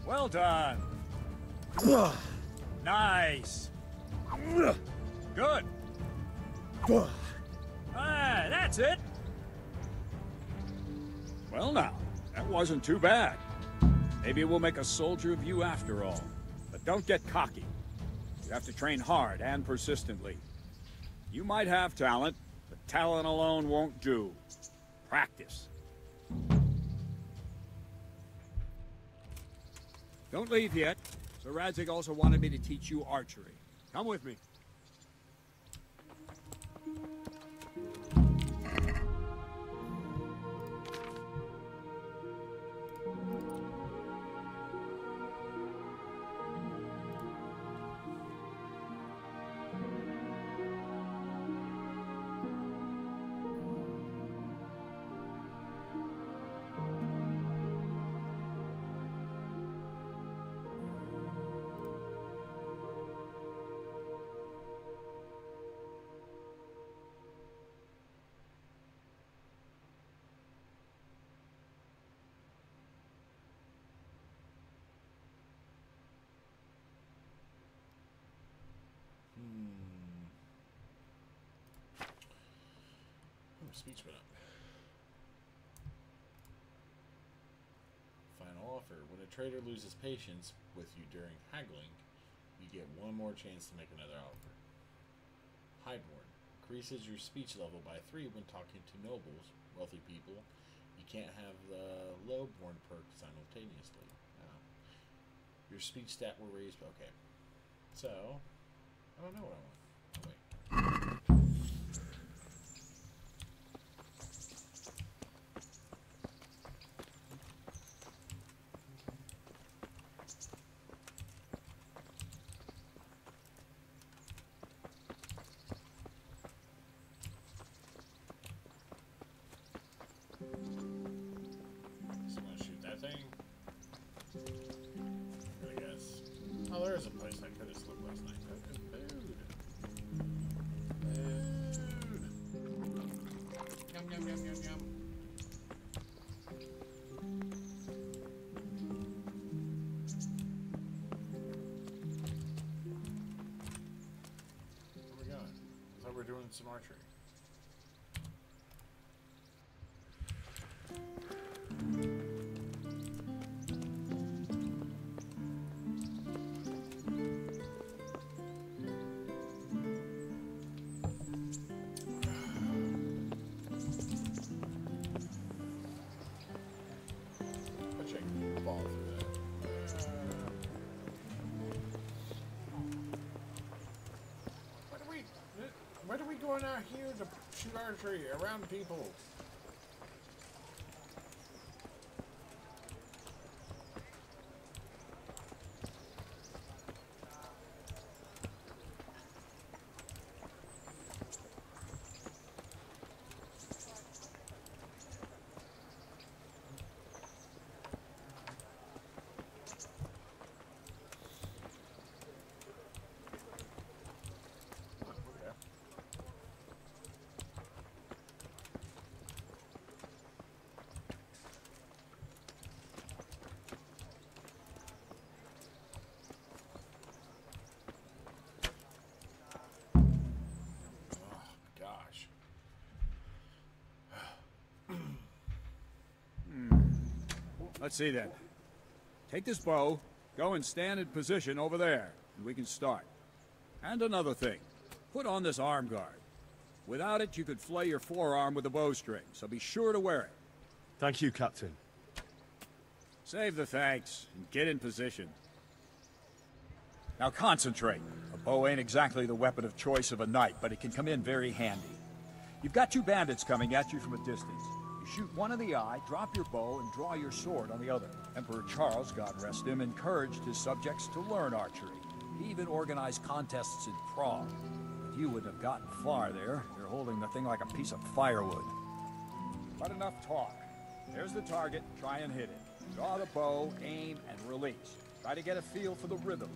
Well done. Nice. Good. Ah, that's it. Well now, that wasn't too bad. Maybe we'll make a soldier of you after all. But don't get cocky. You have to train hard and persistently. You might have talent, but talent alone won't do. Practice. Don't leave yet. Sir Radzig also wanted me to teach you archery. Come with me. Speech went up. Final offer. When a trader loses patience with you during haggling, you get one more chance to make another offer. Highborn. Increases your speech level by 3 when talking to nobles, wealthy people. You can't have the lowborn perk simultaneously. Your speech stat will raise. Okay. So, I don't know what I want. Oh, wait. Someone shoot that thing? I guess. Oh, there is a place I could have slept last night. Food. Yum, yum, yum, yum, yum. Where are we going? I thought we were doing some archery. What are we going out here to shoot archery around people? Let's see then. Take this bow, Go and stand in position over there, and we can start. And another thing, put on this arm guard. Without it, you could flay your forearm with a bowstring, so be sure to wear it. Thank you, Captain. Save the thanks, and get in position. Now concentrate. A bow ain't exactly the weapon of choice of a knight, but it can come in very handy. You've got two bandits coming at you from a distance. You shoot one in the eye, drop your bow, and draw your sword on the other. Emperor Charles, God rest him, encouraged his subjects to learn archery. He even organized contests in Prague. But you wouldn't have gotten far there. You're holding the thing like a piece of firewood. But enough talk. There's the target. Try and hit it. Draw the bow, aim, and release. Try to get a feel for the rhythm.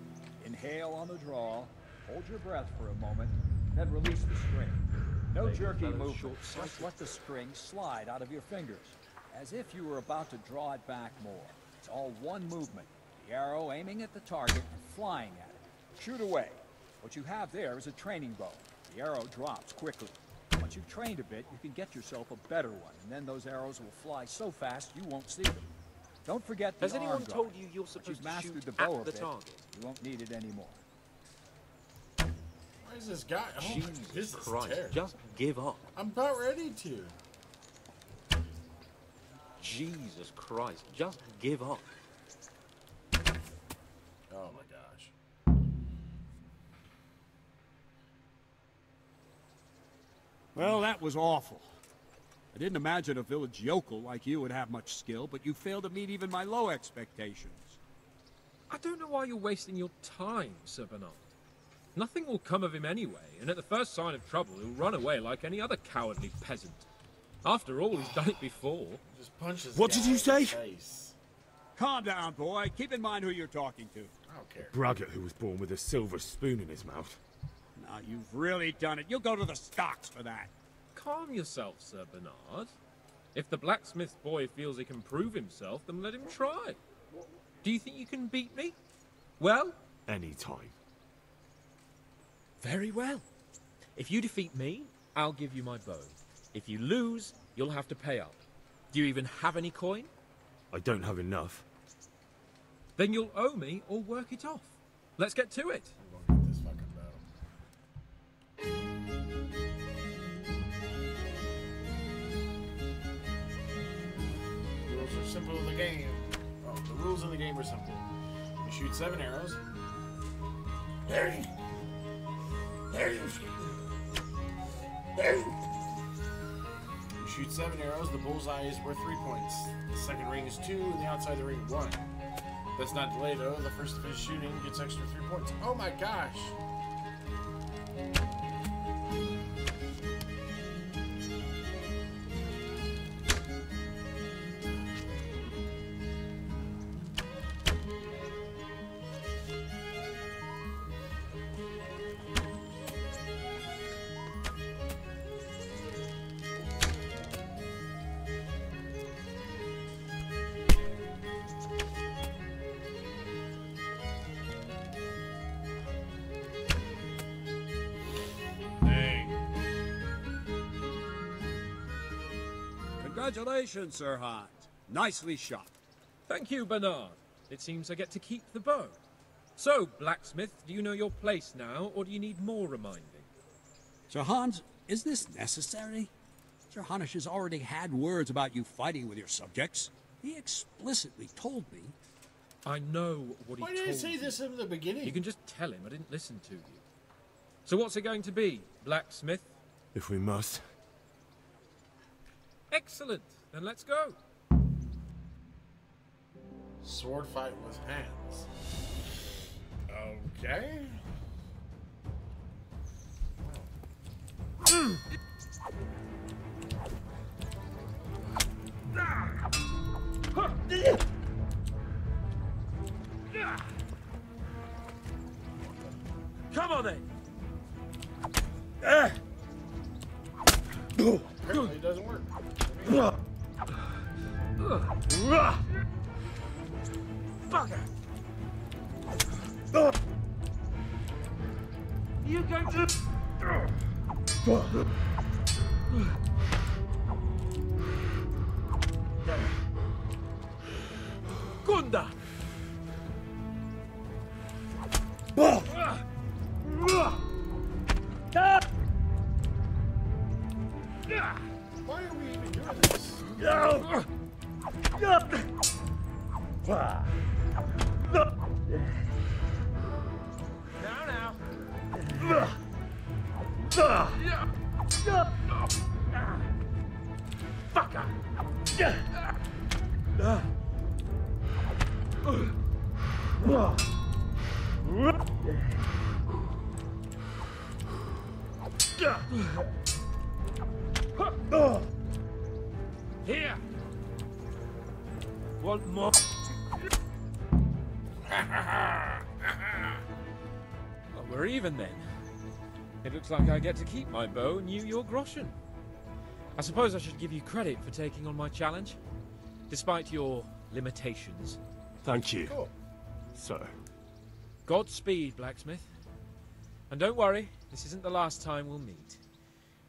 Inhale on the draw, hold your breath for a moment, then release the string. No jerky movement, just let the string slide out of your fingers, as if you were about to draw it back more. It's all one movement, the arrow aiming at the target and flying at it. Shoot away. What you have there is a training bow. The arrow drops quickly. Once you've trained a bit, you can get yourself a better one, and then those arrows will fly so fast you won't see them. Don't forget the Has anyone arm guard. told you you're supposed to mastered shoot the bow at a the bit, target? You won't need it anymore. Why is this guy? Oh, Jesus this is Christ, terrible. just give up. I'm about ready to. Jesus Christ, just give up. Oh my gosh. Well, that was awful. I didn't imagine a village yokel like you would have much skill, but you failed to meet even my low expectations. I don't know why you're wasting your time, Sir Bernard. Nothing will come of him anyway, and at the first sign of trouble, he'll run away like any other cowardly peasant. After all, he's done it before. Just punches. What did you say? Face. Calm down, boy. Keep in mind who you're talking to. I don't care. Braggart who was born with a silver spoon in his mouth. Now, you've really done it. You'll go to the stocks for that. Calm yourself, Sir Bernard. If the blacksmith's boy feels he can prove himself, then let him try. Do you think you can beat me? Well? Any time. Very well. If you defeat me, I'll give you my bow. If you lose, you'll have to pay up. Do you even have any coin? I don't have enough. Then you'll owe me or work it off. Let's get to it. I'm gonna get this fucking bow. Rules are simple in the game. Oh, the rules in the game are simple. You shoot 7 arrows. There you shoot 7 arrows, the bullseye is worth 3 points. The second ring is 2, and the outside of the ring 1. That's not delay though, the first to finish shooting gets extra 3 points. Oh my gosh! Congratulations, Sir Hans. Nicely shot. Thank you, Bernard. It seems I get to keep the bow. So, blacksmith, do you know your place now, or do you need more reminding? Sir Hans, is this necessary? Sir Hanush has already had words about you fighting with your subjects. He explicitly told me. I know what he Why told didn't you say you. this in the beginning? You can just tell him I didn't listen to you. So what's it going to be, blacksmith? If we must. Excellent. Then let's go. Sword fight with hands. Okay. Come on then. Apparently it doesn't work. Bugger. You going to... Gunda! Here. Want more? Well, we're even then. It looks like I get to keep my bow and you your groschen. I suppose I should give you credit for taking on my challenge, despite your limitations. Thank you, sir. Godspeed, blacksmith. And don't worry, this isn't the last time we'll meet.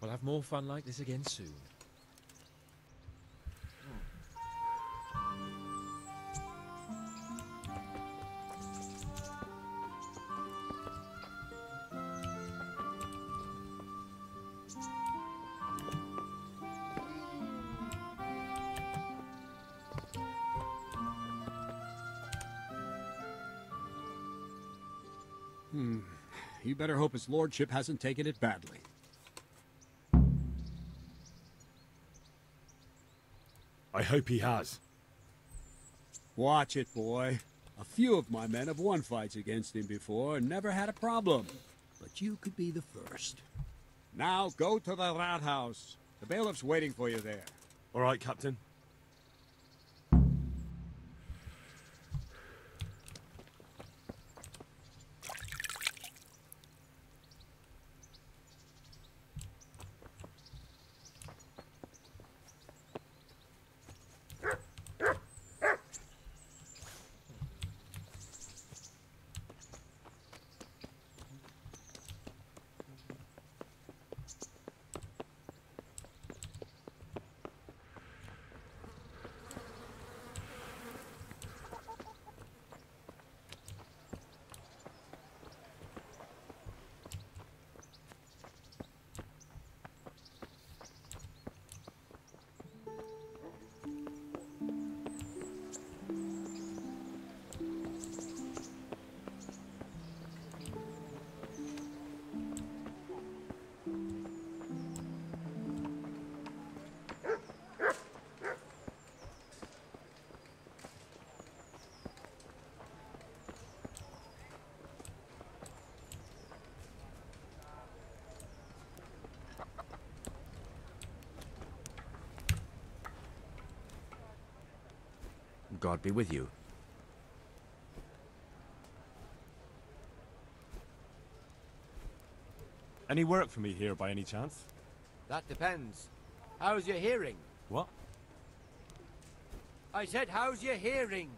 We'll have more fun like this again soon. You better hope his lordship hasn't taken it badly. I hope he has. Watch it, boy. A few of my men have won fights against him before and never had a problem. But you could be the first. Now go to the rat house. The bailiff's waiting for you there. All right, Captain. God be with you. Any work for me here by any chance? That depends. How's your hearing? What? I said, how's your hearing?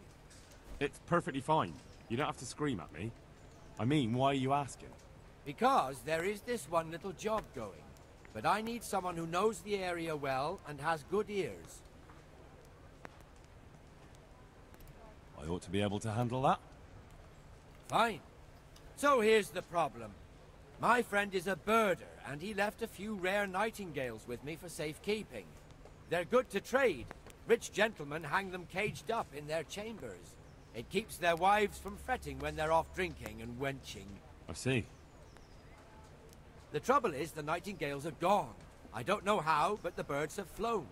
It's perfectly fine. You don't have to scream at me. I mean, why are you asking? Because there is this one little job going. But I need someone who knows the area well and has good ears. I ought to be able to handle that. Fine. So here's the problem. My friend is a birder, and he left a few rare nightingales with me for safekeeping. They're good to trade. Rich gentlemen hang them caged up in their chambers. It keeps their wives from fretting when they're off drinking and wenching. I see. The trouble is the nightingales are gone. I don't know how, but the birds have flown.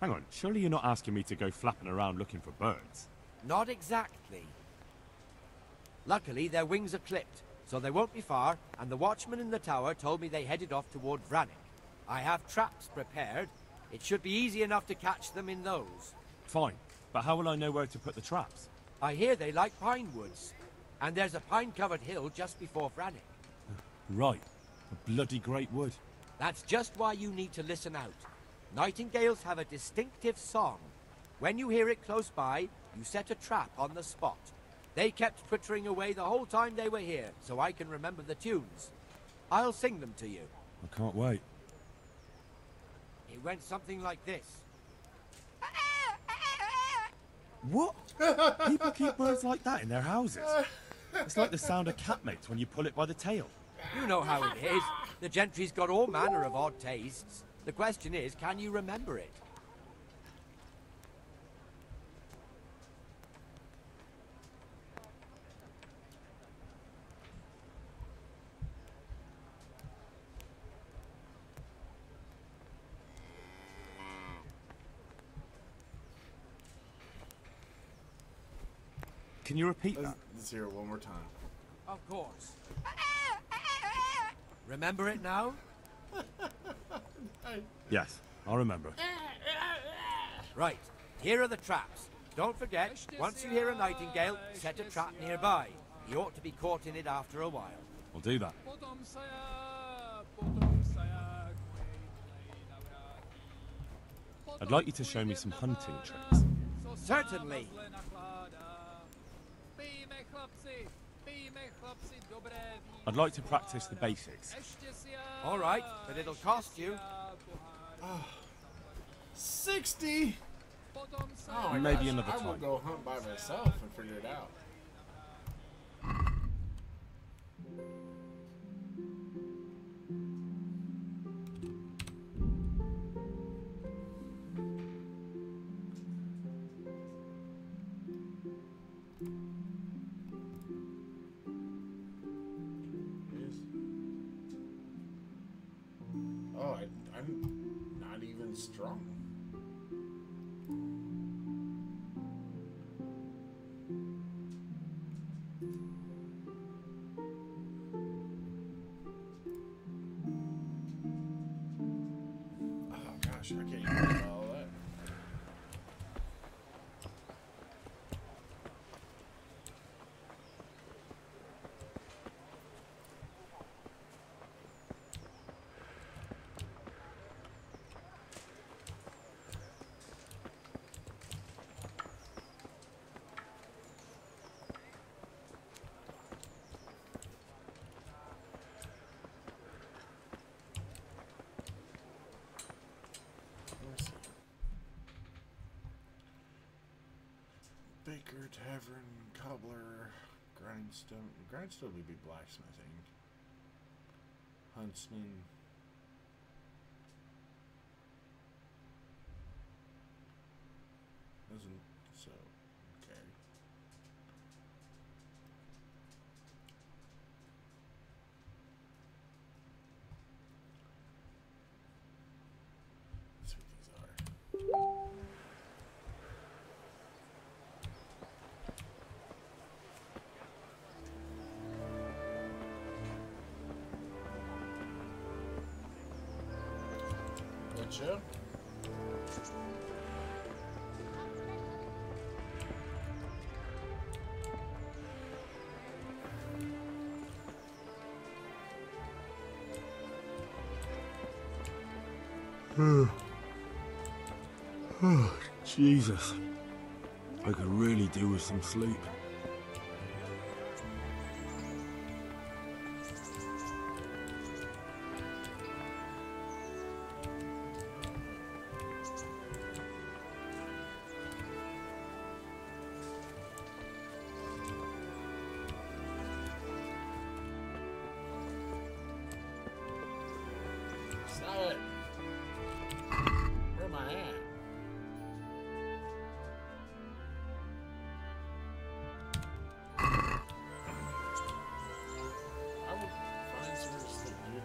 Hang on, surely you're not asking me to go flapping around looking for birds? Not exactly. Luckily, their wings are clipped, so they won't be far, and the watchman in the tower told me they headed off toward Vranik. I have traps prepared. It should be easy enough to catch them in those. Fine, but how will I know where to put the traps? I hear they like pine woods, and there's a pine-covered hill just before Vranik. Right, a bloody great wood. That's just why you need to listen out. Nightingales have a distinctive song. When you hear it close by, you set a trap on the spot. They kept twittering away the whole time they were here, so I can remember the tunes. I'll sing them to you. I can't wait. It went something like this. What? People keep birds like that in their houses? It's like the sound a cat makes when you pull it by the tail. You know how it is. The gentry's got all manner of odd tastes. The question is, can you remember it? Can you repeat that? Let's hear it one more time. Of course. Remember it now? Yes, I'll remember. Right, here are the traps. Don't forget, once you hear a nightingale, set a trap nearby. You ought to be caught in it after a while. We'll do that. I'd like you to show me some hunting tricks. Certainly. I'd like to practice the basics. All right, but it'll cost you. 60? Oh, Maybe another I will time. go hunt by myself and figure it out. Oh, I'm not even strong. Oh gosh, I can't even do all that. Baker, tavern, cobbler, grindstone. Grindstone would be blacksmithing. Huntsman. Doesn't so okay. Let's see what these are. Gotcha. Oh, Jesus. I could really do with some sleep. Stop it. Where am I at? I would find somewhere to sleep, dude.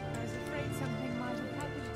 I was afraid something might have happened to you.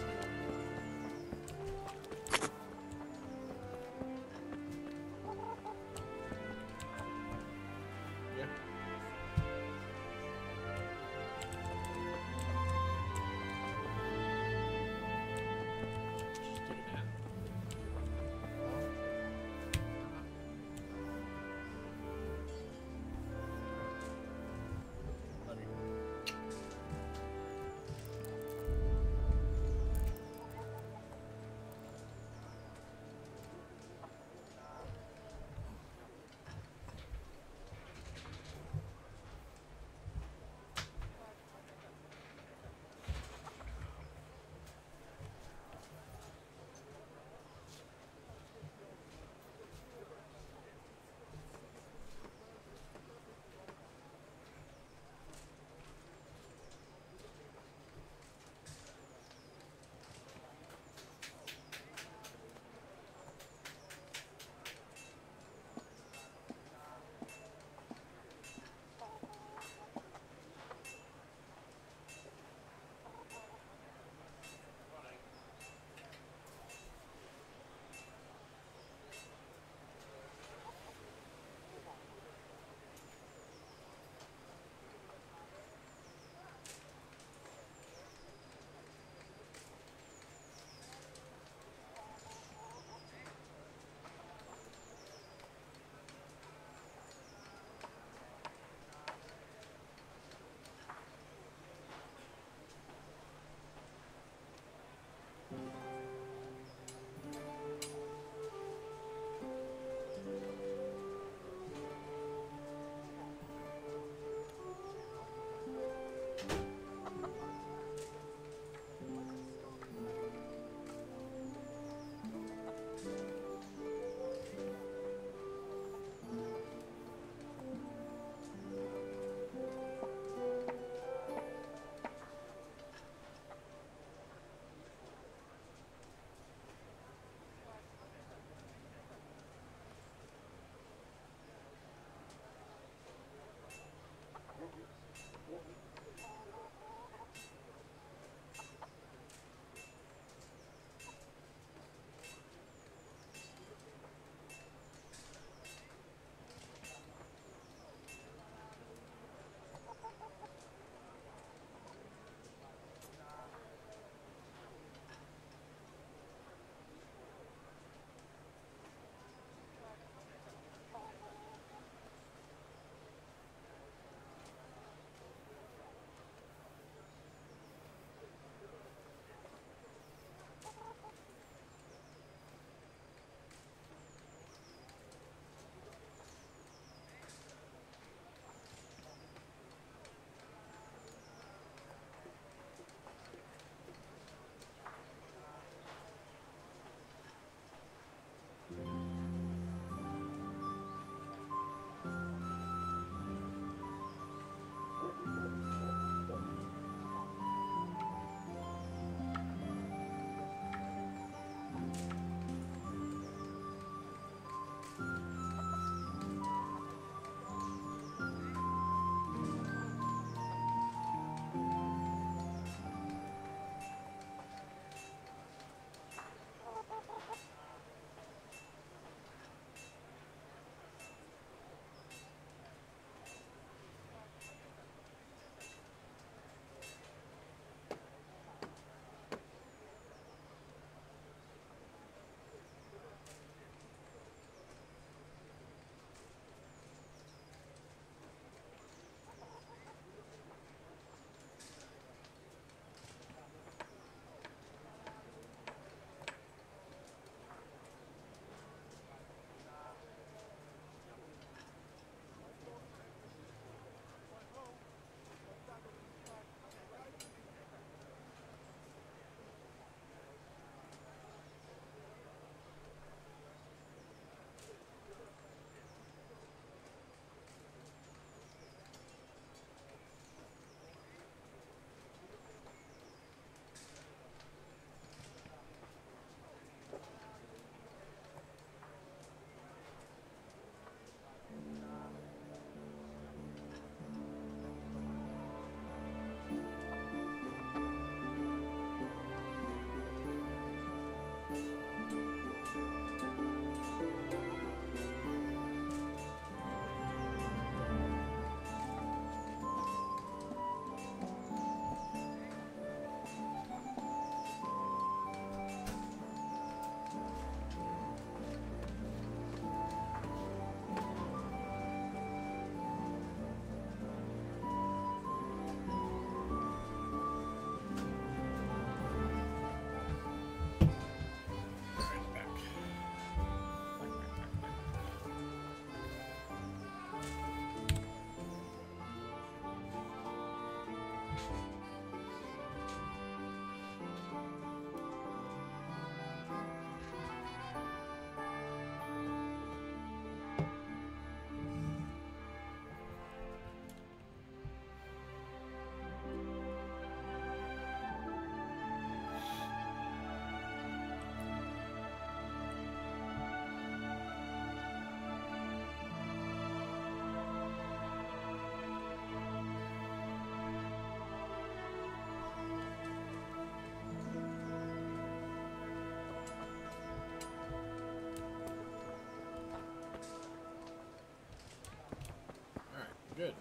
Good.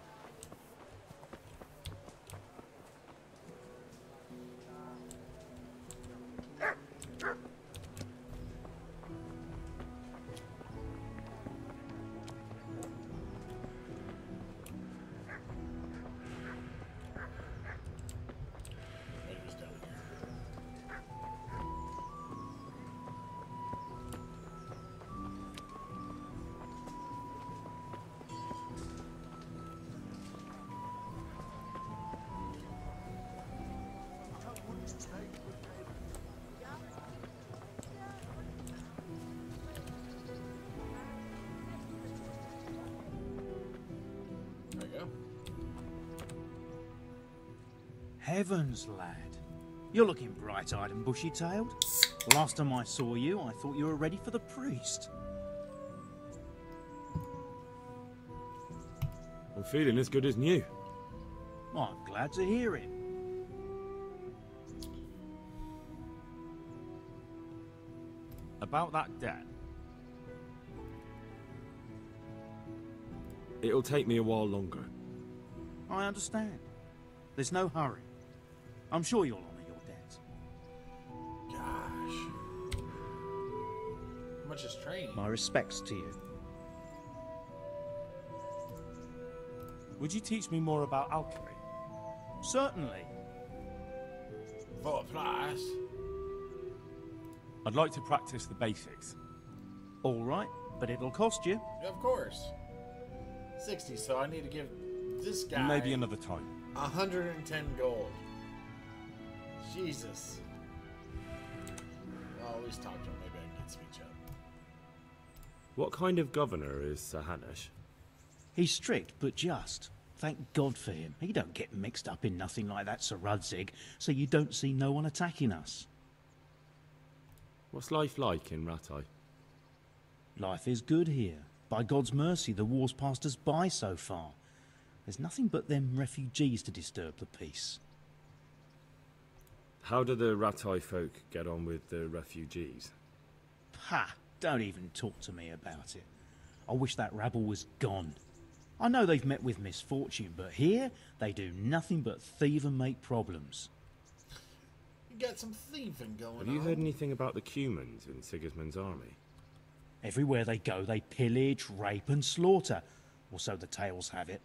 There you go. Heavens, lad. You're looking bright-eyed and bushy-tailed. Last time I saw you, I thought you were ready for the priest. I'm feeling as good as new. I'm glad to hear it. About that debt. It'll take me a while longer. I understand. There's no hurry. I'm sure you'll honour your debt. Gosh. How much is training? My respects to you. Would you teach me more about alchemy? Certainly. For a price. I'd like to practice the basics. All right, but it'll cost you. Yeah, of course. 60, so I need to give this guy... Maybe another time. 110 gold. Jesus. I'll always talk to him. Maybe I can get speech up. What kind of governor is Sir Hanush? He's strict, but just. Thank God for him. He don't get mixed up in nothing like that, Sir Radzig, so you don't see no one attacking us. What's life like in Rattay? Life is good here. By God's mercy, the war's passed us by so far. There's nothing but them refugees to disturb the peace. How do the Rattay folk get on with the refugees? Ha! Don't even talk to me about it. I wish that rabble was gone. I know they've met with misfortune, but here they do nothing but thieve and make problems. You got some thieving going on. Have you heard anything about the Cumans in Sigismund's army? Everywhere they go, they pillage, rape and slaughter. Or so the tales have it.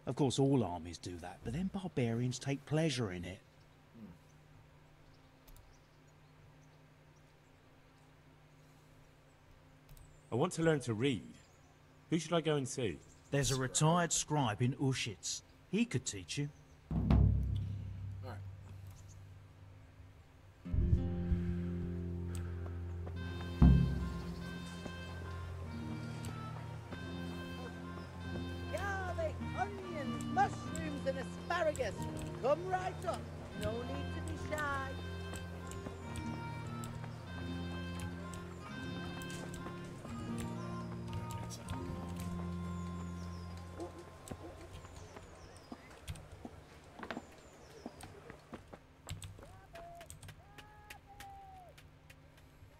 Of course, all armies do that, but them barbarians take pleasure in it. I want to learn to read. Who should I go and see? There's a retired scribe in Ushitz. He could teach you. Alright. Garlic, onions, mushrooms, and asparagus. Come right up. No need to be shy.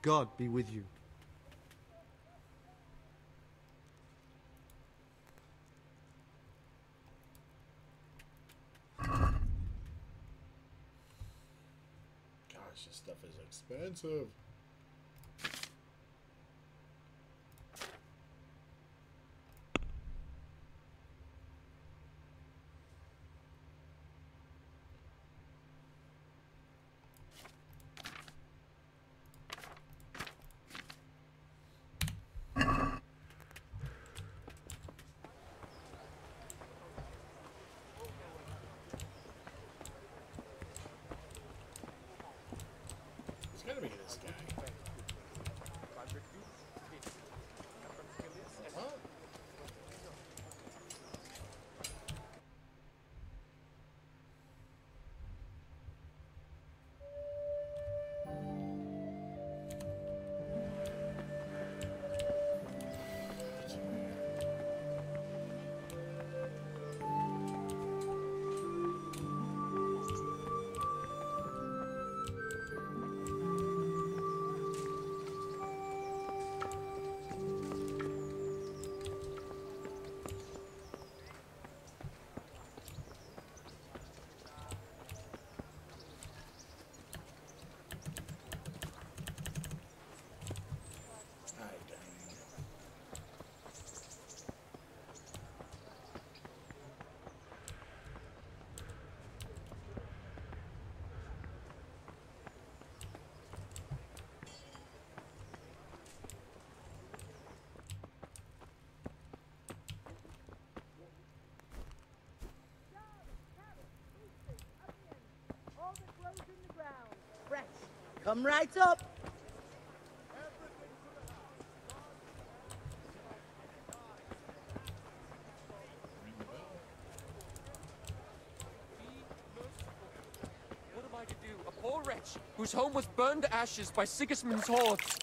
God be with you. Gosh, this stuff is expensive. It's gotta be this guy. Come right up. What am I to do? A poor wretch whose home was burned to ashes by Sigismund's hordes.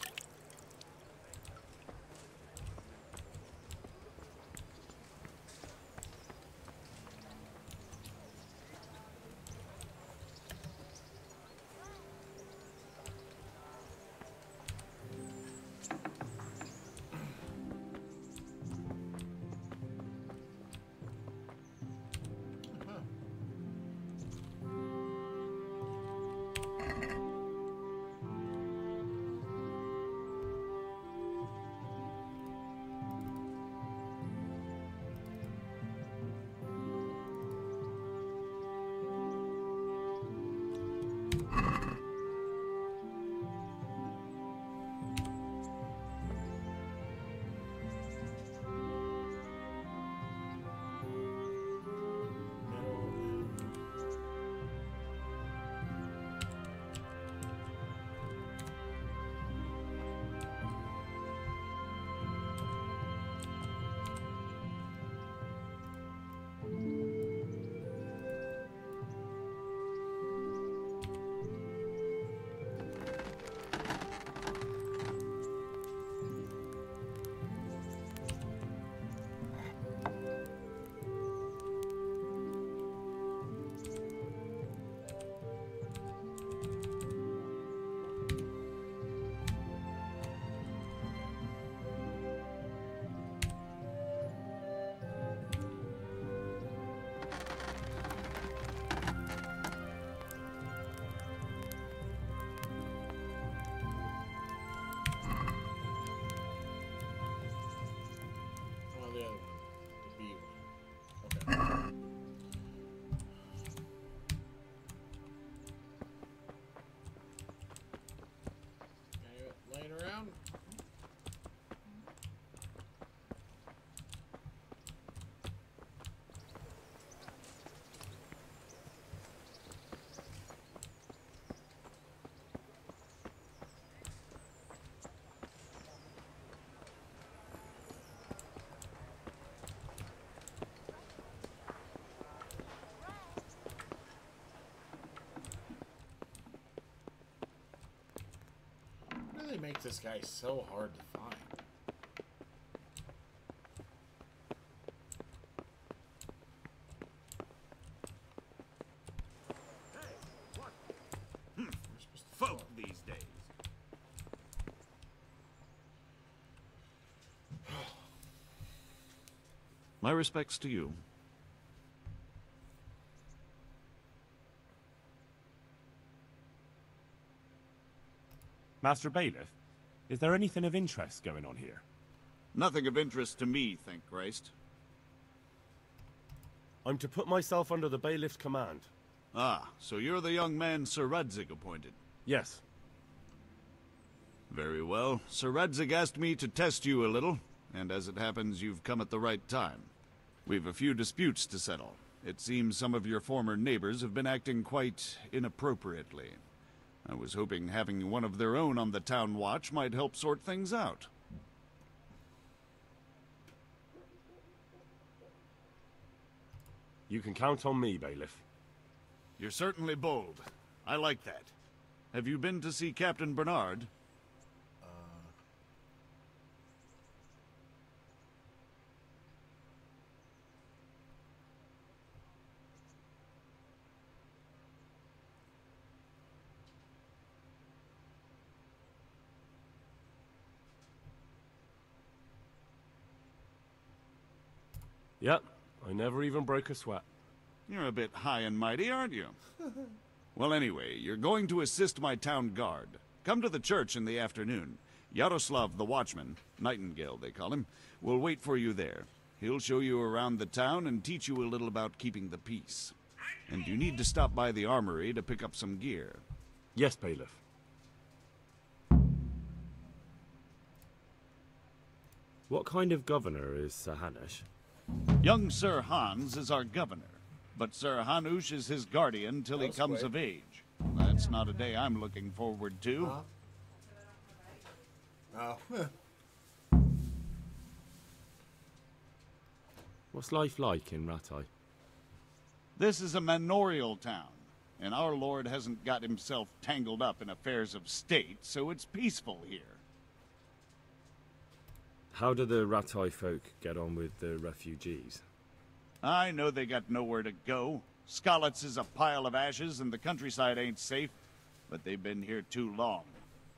Really makes this guy so hard to find. Folk these days. My respects to you. Master Bailiff, is there anything of interest going on here? Nothing of interest to me, thank Christ. I'm to put myself under the Bailiff's command. Ah, so you're the young man Sir Radzig appointed? Yes. Very well. Sir Radzig asked me to test you a little, and as it happens, you've come at the right time. We've a few disputes to settle. It seems some of your former neighbors have been acting quite inappropriately. I was hoping having one of their own on the town watch might help sort things out. You can count on me, Bailiff. You're certainly bold. I like that. Have you been to see Captain Bernard? Yep, I never even broke a sweat. You're a bit high and mighty, aren't you? Well, anyway, you're going to assist my town guard. Come to the church in the afternoon. Yaroslav the Watchman, Nightingale they call him, will wait for you there. He'll show you around the town and teach you a little about keeping the peace. And you need to stop by the armory to pick up some gear. Yes, Bailiff. What kind of governor is Sir Hanush? Young Sir Hans is our governor, but Sir Hanush is his guardian till he comes of age. That's not a day I'm looking forward to. Oh. What's life like in Rattay? This is a manorial town, and our lord hasn't got himself tangled up in affairs of state, so it's peaceful here. How do the Rattay folk get on with the refugees? I know they got nowhere to go. Skalitz is a pile of ashes, and the countryside ain't safe, but they've been here too long.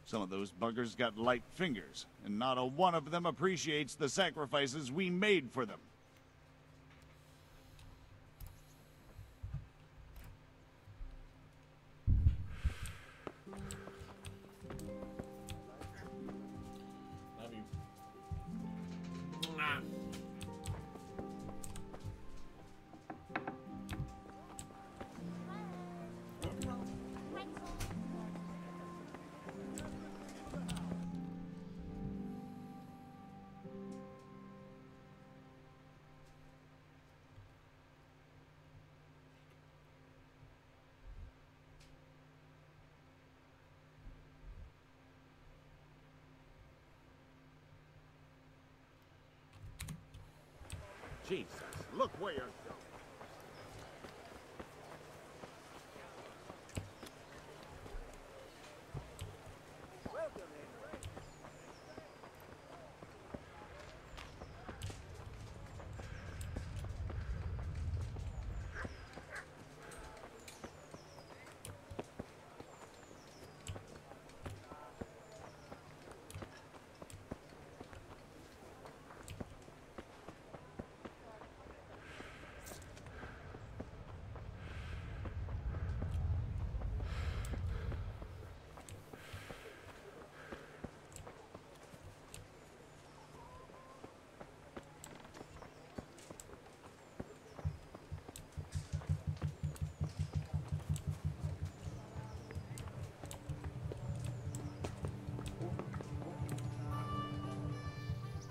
Some of those buggers got light fingers, and not a one of them appreciates the sacrifices we made for them. Love you. Jesus, look where you're going.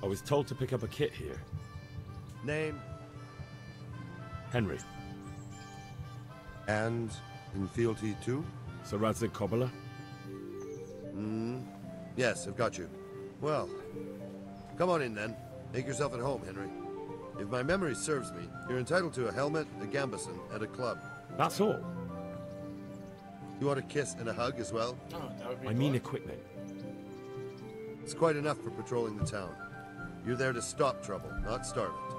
I was told to pick up a kit here. Name? Henry. And in fealty too? Sir Radzig Kobyla? Yes, I've got you. Well, come on in then. Make yourself at home, Henry. If my memory serves me, you're entitled to a helmet, a gambeson, and a club. That's all? You want a kiss and a hug as well? Oh, that would be I mean equipment. It's quite enough for patrolling the town. You're there to stop trouble, not start it.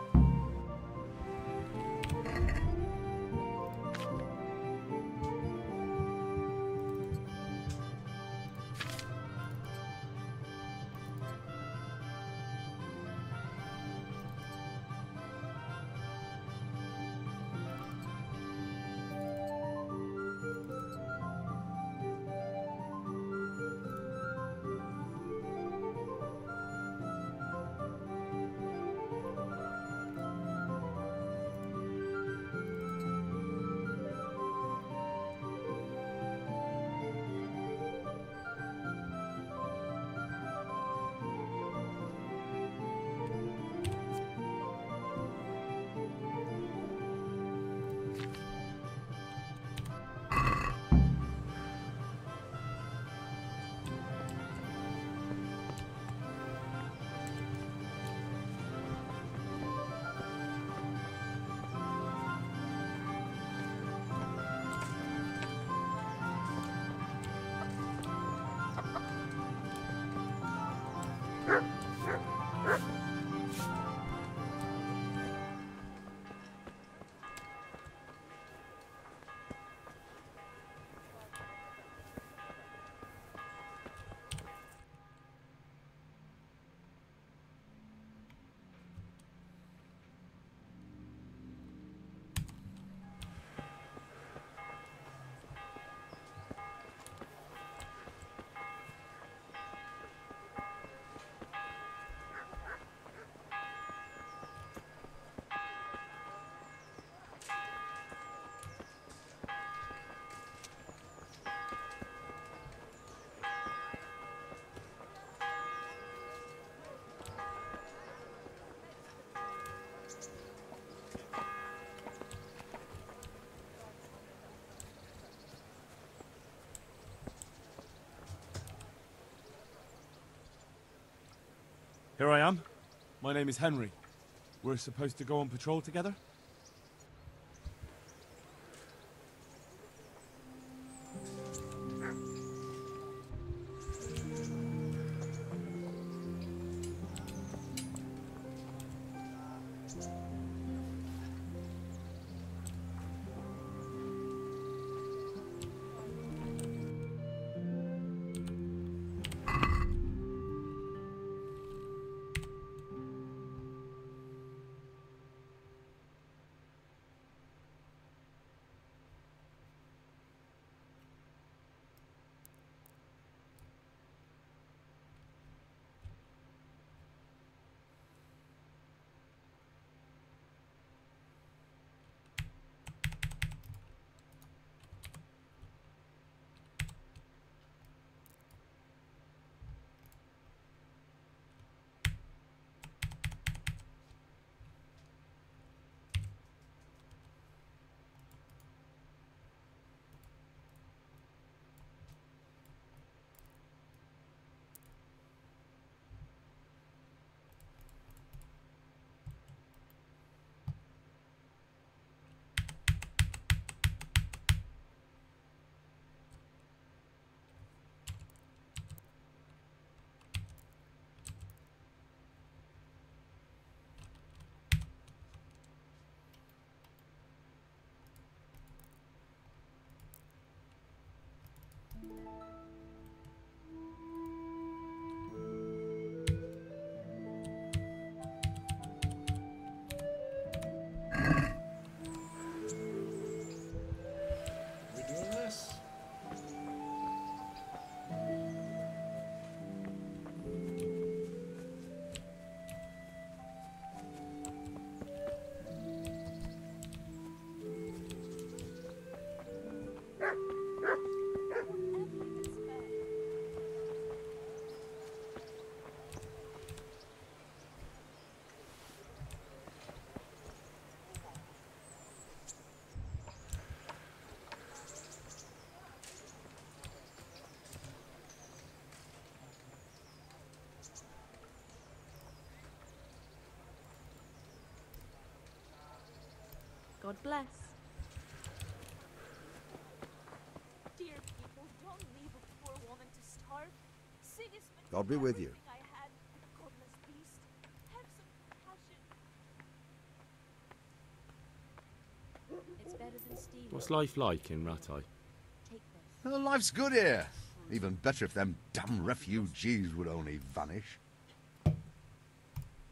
Here I am. My name is Henry. We're supposed to go on patrol together? We doing this? God bless. Dear people, don't leave a poor woman to starve. Sigismund, God be with you. everything I had, a godless beast. Have some compassion. It's better than stealing. What's life like in Rattay? Take this. Oh, life's good here. Even better if them damn refugees would only vanish.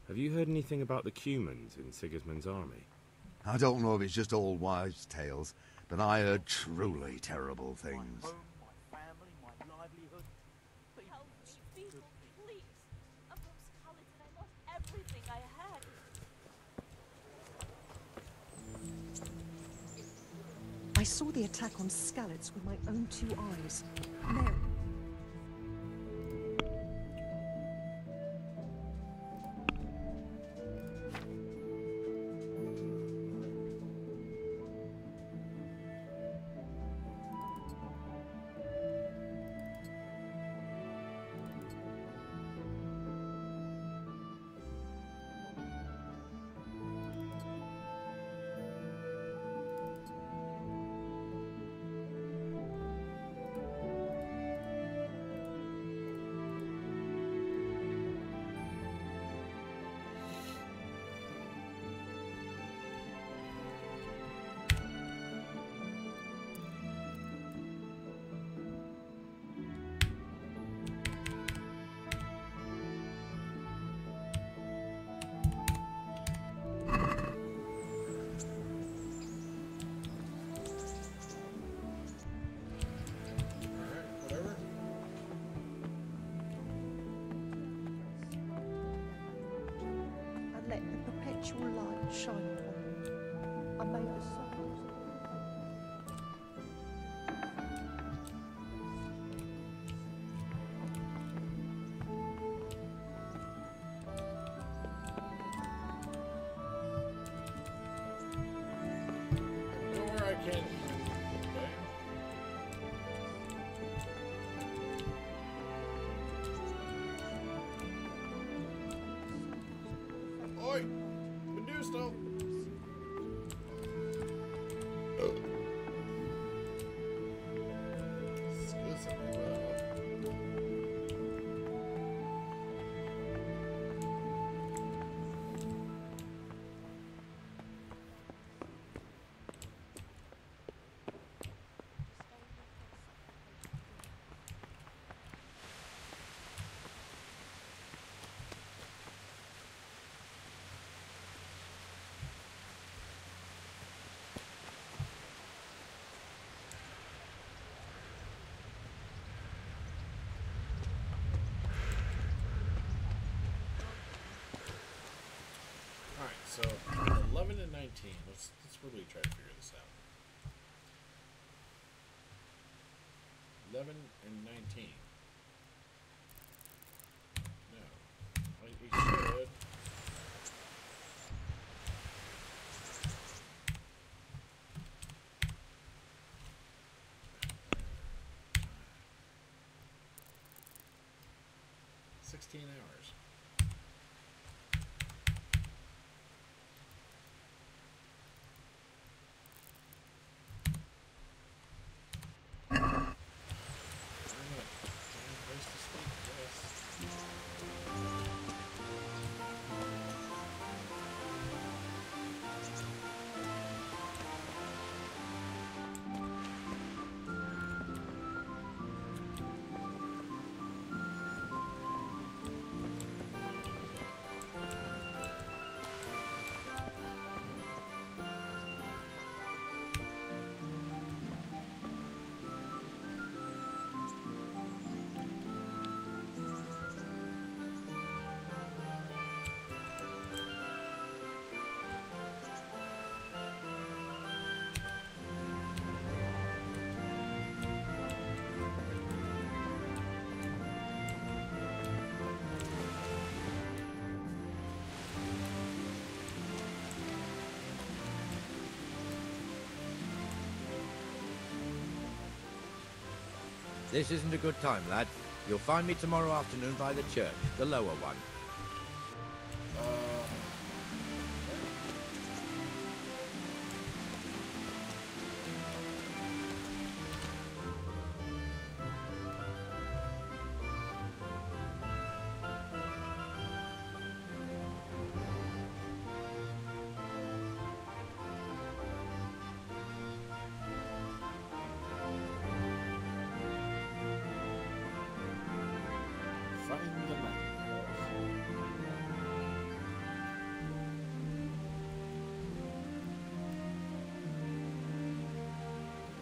Have you heard anything about the Cumans in Sigismund's army? I don't know if it's just old wives' tales, but I heard truly terrible things. Help me, people, please. I'm from Skeleton. I lost everything I had. I saw the attack on Skalitz with my own 2 eyes. Mary. Let the perpetual light shine upon them. I made the songs. Go where I can. Okay. Crystal? So 11 and 19. Let's really try to figure this out. 11 and 19. No, we should. $16 hours. This isn't a good time, lad. You'll find me tomorrow afternoon by the church, the lower one.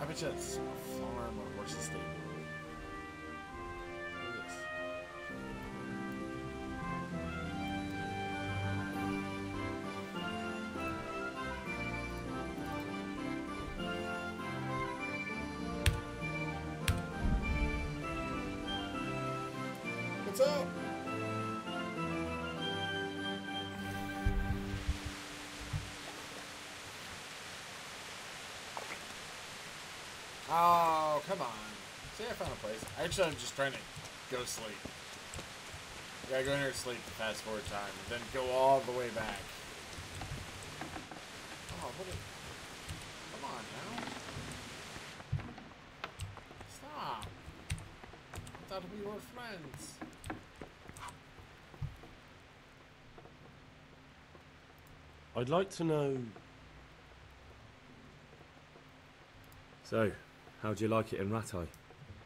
I bet you that's a farm or horse stable. Look at this. What's up? Oh, come on. See, I found a place. Actually, I'm just trying to go to sleep. You gotta go in here and sleep to fast forward time, and then go all the way back. Oh, what a... Come on now. Stop. I thought we were friends. I'd like to know... So, how'd you like it in Rattay?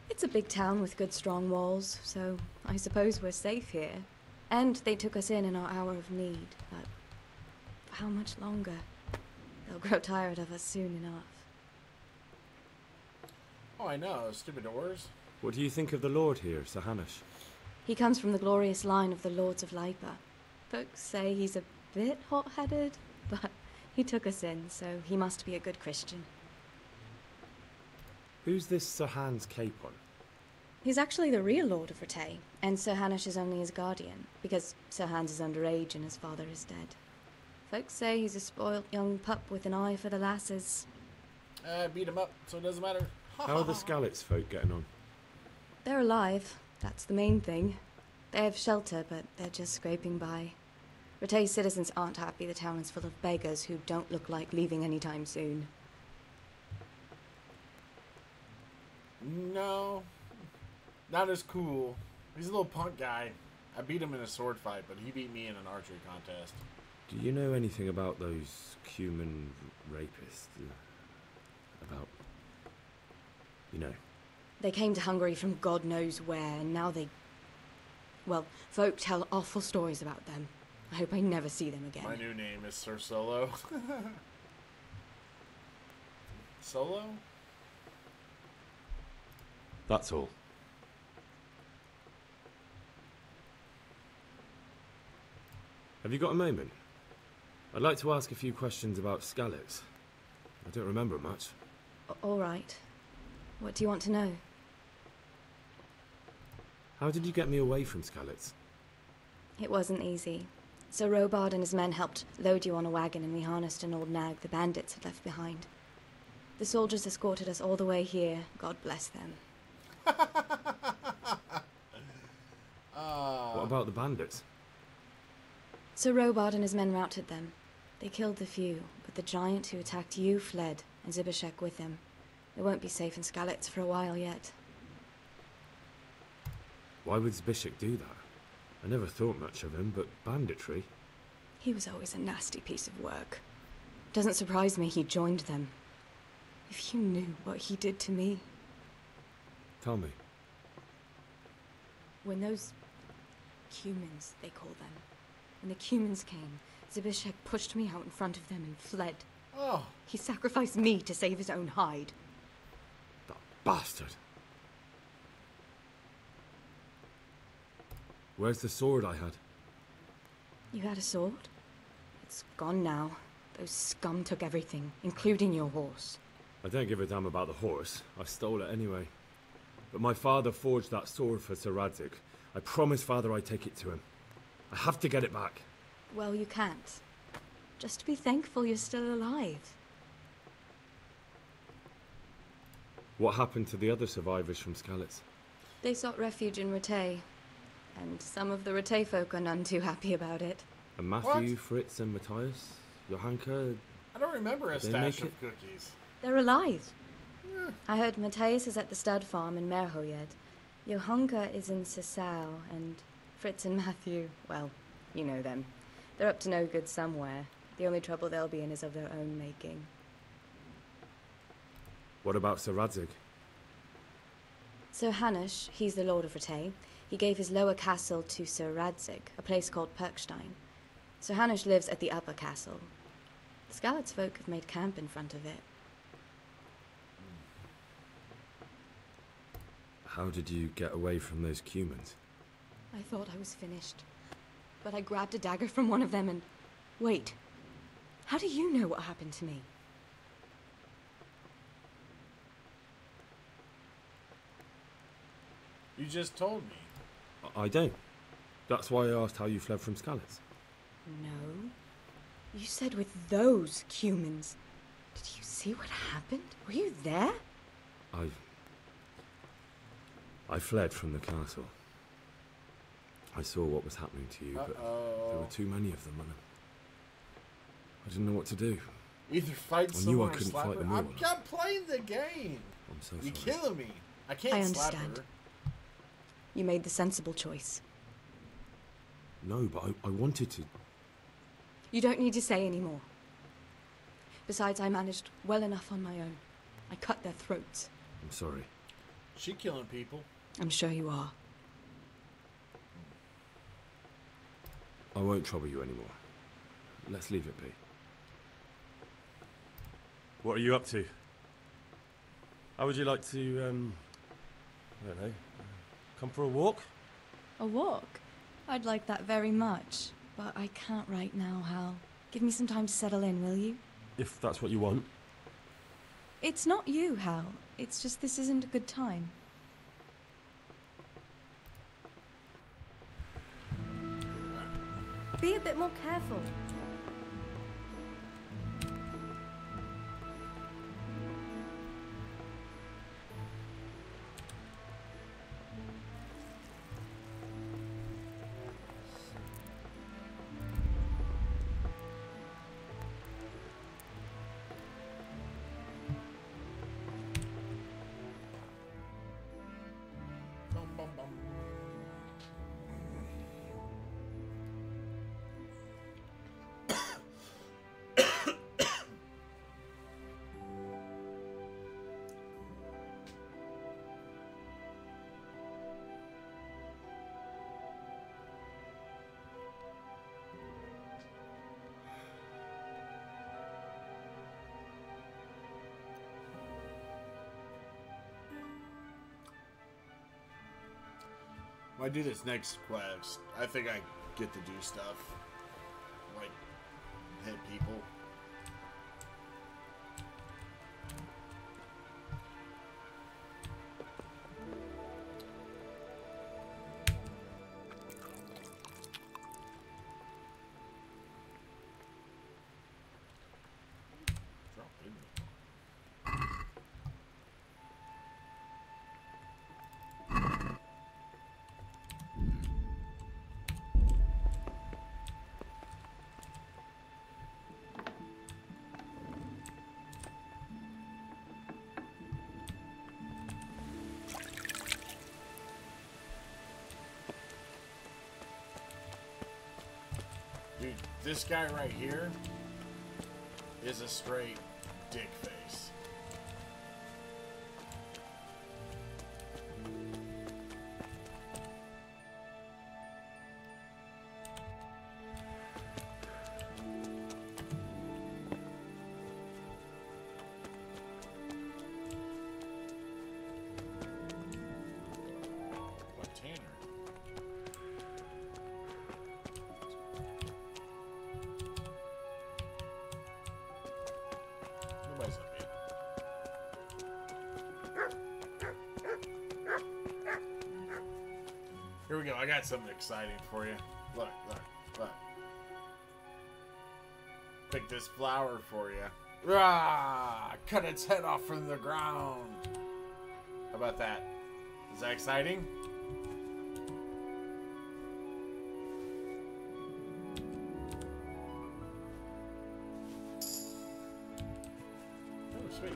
It's a big town with good strong walls, so I suppose we're safe here. And they took us in our hour of need, but for how much longer? They'll grow tired of us soon enough. Oh, I know. Stupid doors. What do you think of the Lord here, Sir Hanush? He comes from the glorious line of the Lords of Lipa. Folks say he's a bit hot-headed, but he took us in, so he must be a good Christian. Who's this Sir Hans Capon? He's actually the real Lord of Rattay, and Sir Hanush is only his guardian, because Sir Hans is underage and his father is dead. Folks say he's a spoilt young pup with an eye for the lasses. Beat him up, so it doesn't matter. How are the Skalitz folk getting on? They're alive, that's the main thing. They have shelter, but they're just scraping by. Rattay's citizens aren't happy the town is full of beggars who don't look like leaving anytime soon. No, not as cool. He's a little punk guy. I beat him in a sword fight, but he beat me in an archery contest. Do you know anything about those human rapists? About... you know. They came to Hungary from God knows where, and now they... well, folk tell awful stories about them. I hope I never see them again. My new name is Sir Solo. Solo? That's all. Have you got a moment? I'd like to ask a few questions about Skalitz. I don't remember much. All right. What do you want to know? How did you get me away from Skalitz? It wasn't easy. Sir Robard and his men helped load you on a wagon, and we harnessed an old nag the bandits had left behind. The soldiers escorted us all the way here. God bless them. What about the bandits? Sir Robard and his men routed them. They killed the few, but the giant who attacked you fled, and Zbyszek with him. They won't be safe in Skalitz for a while yet. Why would Zbyszek do that? I never thought much of him, but banditry? He was always a nasty piece of work. Doesn't surprise me he joined them. If you knew what he did to me. Tell me. When those... Cumans, they call them. When the Cumans came, Zbyszek pushed me out in front of them and fled. Oh. He sacrificed me to save his own hide. That bastard! Where's the sword I had? You had a sword? It's gone now. Those scum took everything, including your horse. I don't give a damn about the horse. I stole it anyway. But my father forged that sword for Sir Radzig. I promised father I'd take it to him. I have to get it back. Well, you can't. Just be thankful you're still alive. What happened to the other survivors from Skalitz? They sought refuge in Rattay. And some of the Rattay folk are none too happy about it. And Matthew, Fritz and Matthias? Johanka? I don't remember a They stash make of it? cookies. They're alive. I heard Matthias is at the stud farm in Merhojed. Johanka is in Sasau, and Fritz and Matthew, well, you know them. They're up to no good somewhere. The only trouble they'll be in is of their own making. What about Sir Radzig? Sir Hanush, he's the Lord of Rattay. He gave his lower castle to Sir Radzig, a place called Perkstein. Sir Hanush lives at the upper castle. The Skalitz folk have made camp in front of it. How did you get away from those Cumans? I thought I was finished. But I grabbed a dagger from one of them and... Wait. How do you know what happened to me? You just told me. I don't. That's why I asked how you fled from Skalitz. No. You said with those Cumans. Did you see what happened? Were you there? I fled from the castle. I saw what was happening to you, but there were too many of them, and I didn't know what to do. Either fight I knew someone I or couldn't slap fight her. them all. I'm playing the game. I'm so You're sorry. killing me. I can't I slap understand. her. You made the sensible choice. No, but I wanted to. You don't need to say any more. Besides, I managed well enough on my own. I cut their throats. I'm sorry. She killing people. I'm sure you are. I won't trouble you anymore. Let's leave it be. What are you up to? How would you like to, I don't know, come for a walk? A walk? I'd like that very much. But I can't right now, Hal. Give me some time to settle in, will you? If that's what you want. It's not you, Hal. It's just this isn't a good time. Be a bit more careful. When I do this next quest, I think I get to do stuff. Like, hit people. Dude, this guy right here is a straight dick face. What, Tanner? Nobody's up yet. Here we go. I got something exciting for you. Look, look, look. Pick this flower for you. Rah! Cut its head off from the ground. How about that? Is that exciting? Oh, sweet.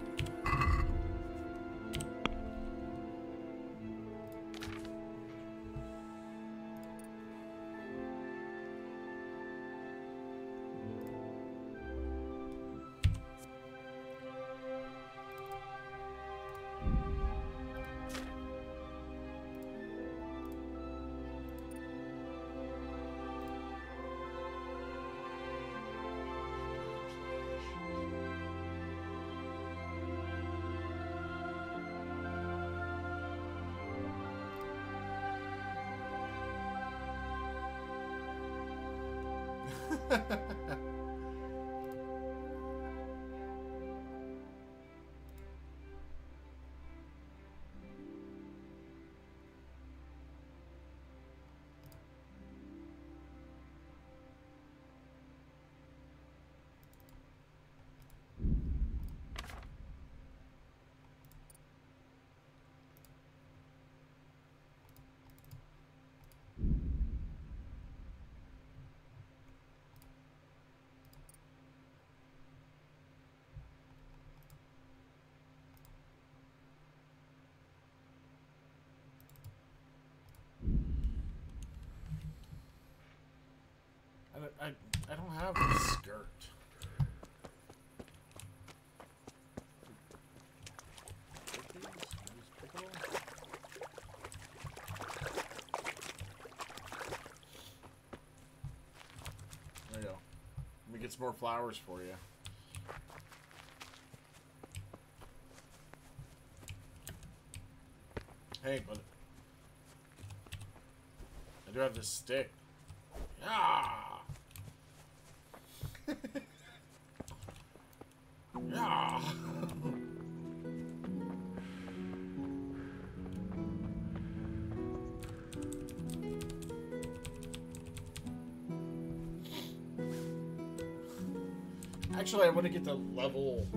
I don't have a skirt. There you go. Let me get some more flowers for you. Hey, but I do have this stick. Yeah. Yeah. Actually, I want to get to level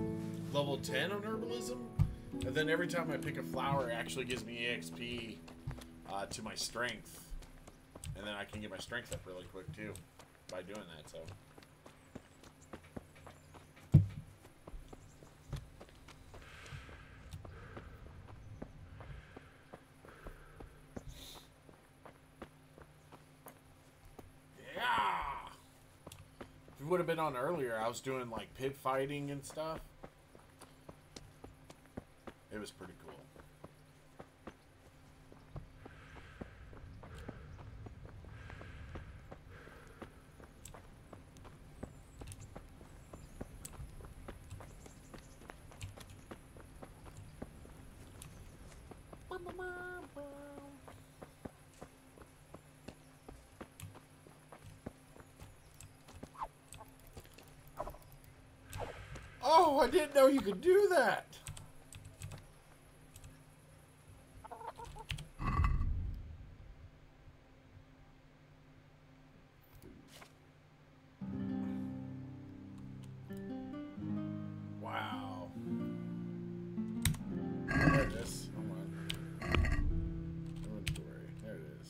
10 on herbalism, and then every time I pick a flower, it actually gives me EXP to my strength, and then I can get my strength up really quick too by doing that. So. Would have been on earlier. I was doing like pit fighting and stuff. It was pretty cool. I didn't know you could do that. Wow. There it is. Come on. Inventory. There it is.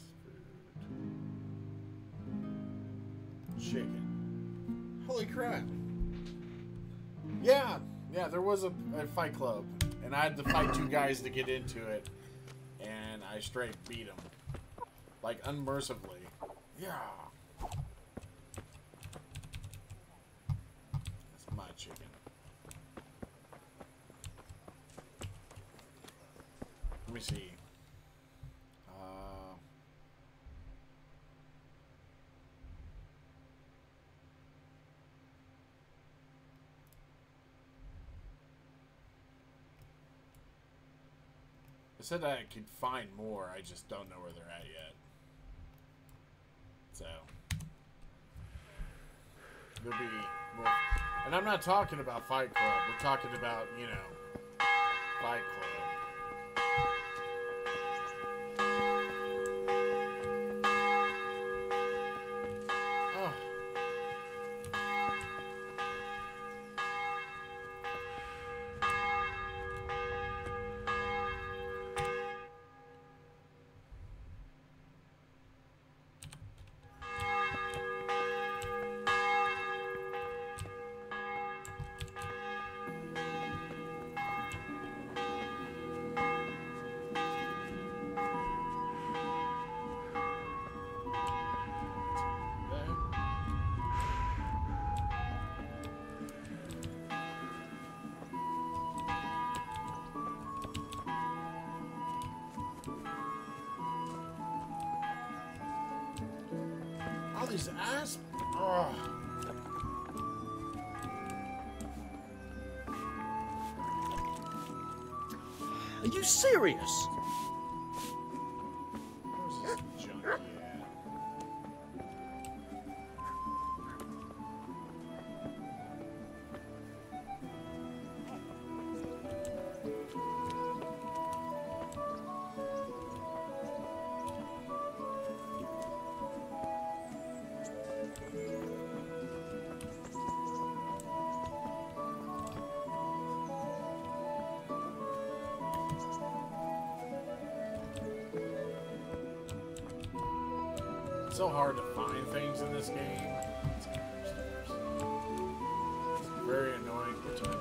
Food. Chicken. Holy crap. Yeah, there was a fight club, and I had to fight 2 guys to get into it, and I straight beat them, like unmercifully. Yeah, that's my chicken. Let me see. I said I could find more, I just don't know where they're at yet. So there'll be more. And I'm not talking about Fight Club, we're talking about, you know, Fight Club. All these ass. Oh. Are you serious? Where's this junkie at? It's so hard to find things in this game. It's very annoying at times.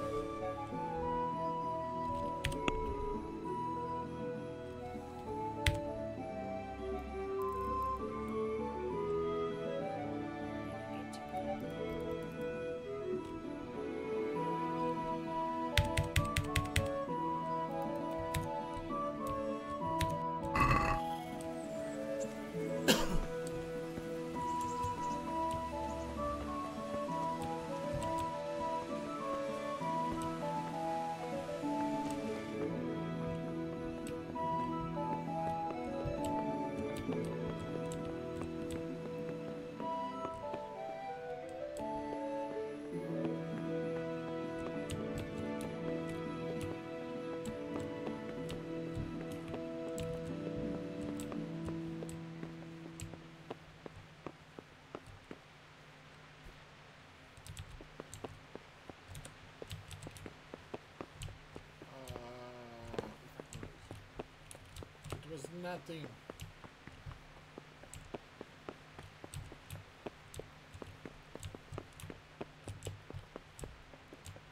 There was nothing.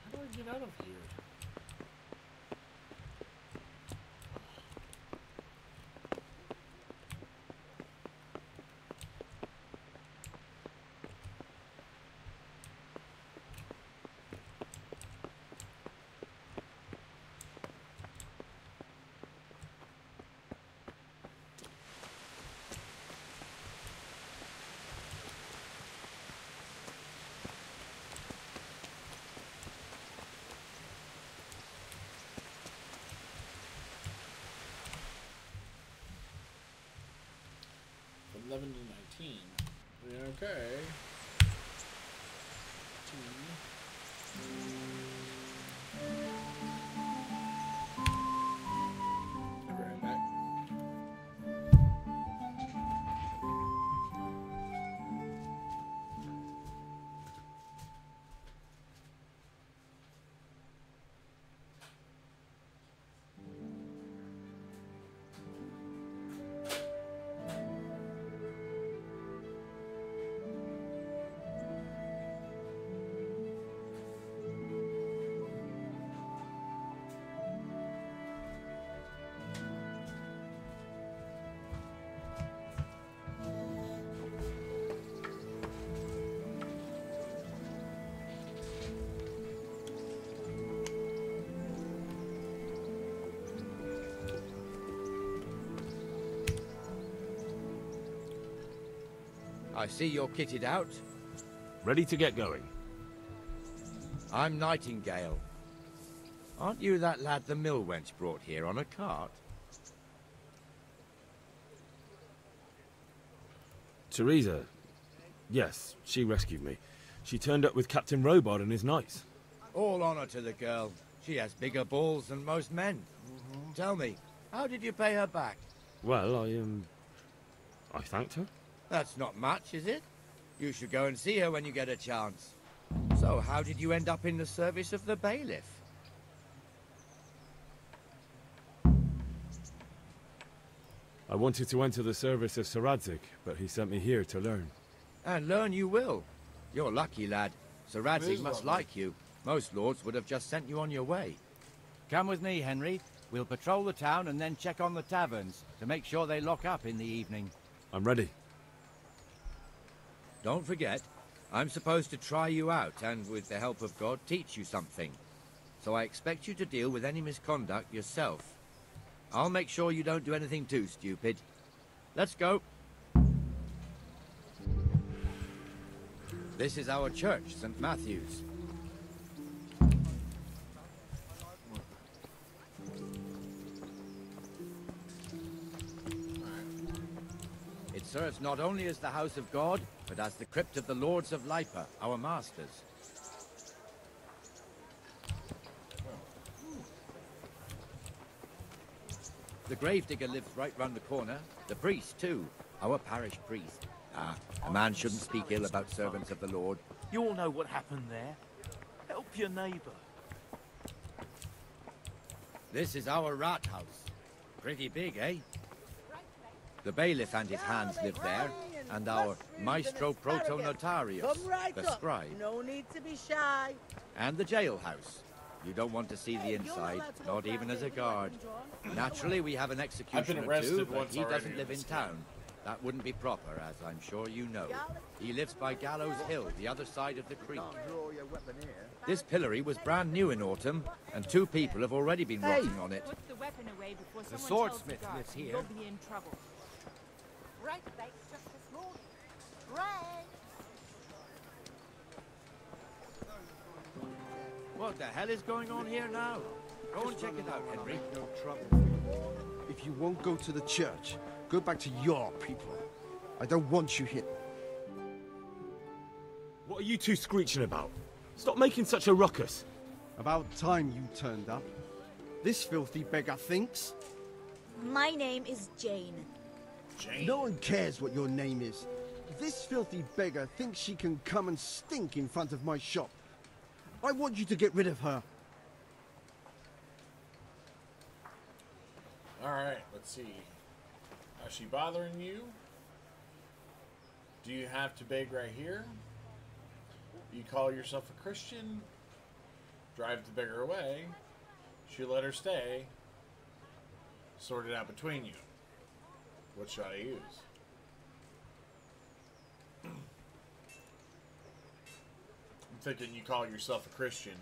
How do I get out of here? From 11 to 19. Yeah, okay. I see you're kitted out. Ready to get going. I'm Nightingale. Aren't you that lad the mill wench brought here on a cart? Teresa. Yes, she rescued me. She turned up with Captain Robard and his knights. All honor to the girl. She has bigger balls than most men. Tell me, how did you pay her back? Well, I thanked her. That's not much, is it? You should go and see her when you get a chance. So, how did you end up in the service of the bailiff? I wanted to enter the service of Sir Radzig, but he sent me here to learn. And learn you will. You're lucky, lad. Sir Radzig must like you. Most lords would have just sent you on your way. Come with me, Henry. We'll patrol the town and then check on the taverns to make sure they lock up in the evening. I'm ready. Don't forget, I'm supposed to try you out and, with the help of God, teach you something. So I expect you to deal with any misconduct yourself. I'll make sure you don't do anything too stupid. Let's go. This is our church, St. Matthew's. It serves not only as the house of God, but as the crypt of the Lords of Lipa, our masters. The gravedigger lives right round the corner. The priest, too. Our parish priest. Ah, a man shouldn't speak ill about servants of the Lord. You all know what happened there. Help your neighbour. This is our rat house. Pretty big, eh? The bailiff and his hands live there, and our maestro protonotarius, the scribe. No need to be shy. And the jailhouse. You don't want to see the inside, not even as a guard. Naturally, we have an executioner too, but he doesn't live in town. That wouldn't be proper, as I'm sure you know. He lives by Gallows Hill, the other side of the creek. This pillory was brand new in autumn, and 2 people have already been rotting on it. Put the weapon away before The someone tells swordsmith the guard. lives here. You'll be in trouble. Right, mate, just this morning. Right. What the hell is going on here now? Go and check it out, Henry. No trouble. If you won't go to the church, go back to your people. I don't want you here. What are you two screeching about? Stop making such a ruckus. About time you turned up. This filthy beggar thinks. My name is Jane. No one cares what your name is. This filthy beggar thinks she can come and stink in front of my shop. I want you to get rid of her. Alright, let's see. Is she bothering you? Do you have to beg right here? You call yourself a Christian? Drive the beggar away? Should let her stay? Sort it out between you. What should I use? I'm thinking you call yourself a Christian.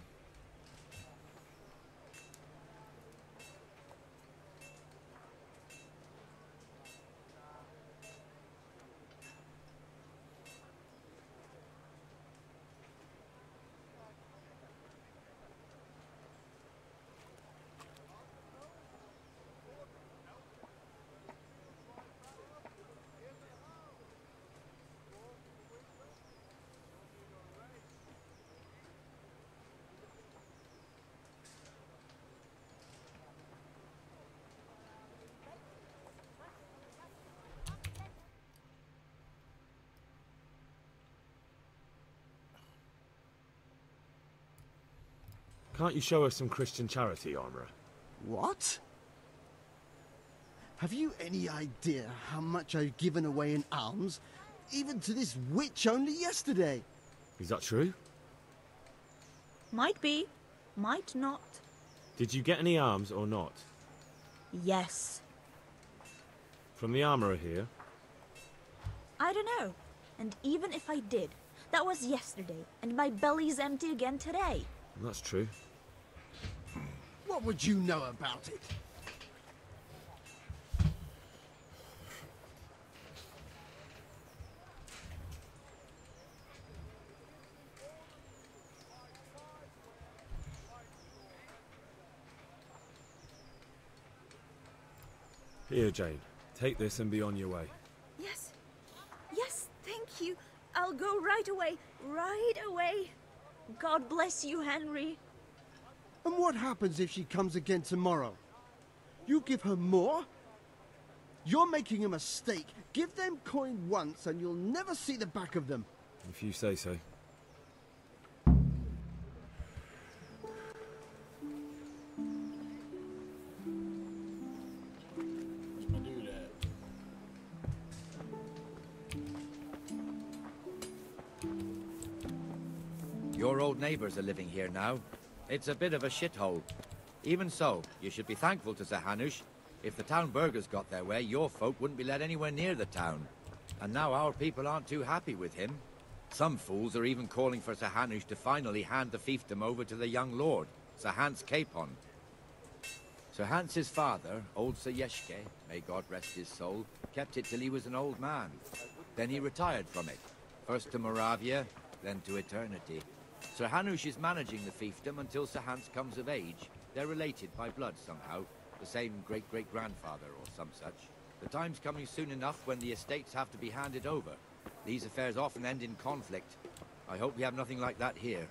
Can't you show us some Christian charity, Armourer? What? Have you any idea how much I've given away in alms, even to this witch only yesterday? Is that true? Might be, might not. Did you get any alms or not? Yes. From the Armourer here? I don't know. And even if I did, that was yesterday, and my belly's empty again today. That's true. What would you know about it? Here, Jane. Take this and be on your way. Yes. Yes, thank you. I'll go right away. Right away. God bless you, Henry. And what happens if she comes again tomorrow? You give her more? You're making a mistake. Give them coin once and you'll never see the back of them. If you say so. Your old neighbors are living here now. It's a bit of a shithole. Even so, you should be thankful to Sir Hanush. If the town burghers got their way, your folk wouldn't be let anywhere near the town. And now our people aren't too happy with him. Some fools are even calling for Sir Hanush to finally hand the fiefdom over to the young lord, Sir Hans Capon. Sir Hans's father, old Sir Yeshke, may God rest his soul, kept it till he was an old man. Then he retired from it, first to Moravia, then to eternity. Sir Hanush is managing the fiefdom until Sir Hans comes of age. They're related by blood somehow, the same great-great-grandfather or some such. The time's coming soon enough when the estates have to be handed over. These affairs often end in conflict. I hope we have nothing like that here.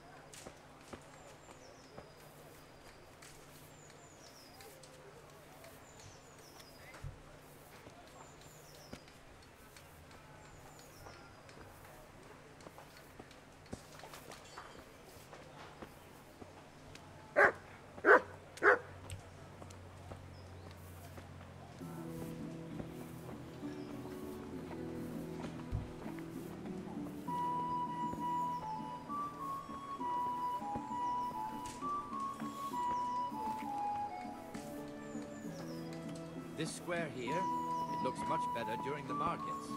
This square here, it looks much better during the markets.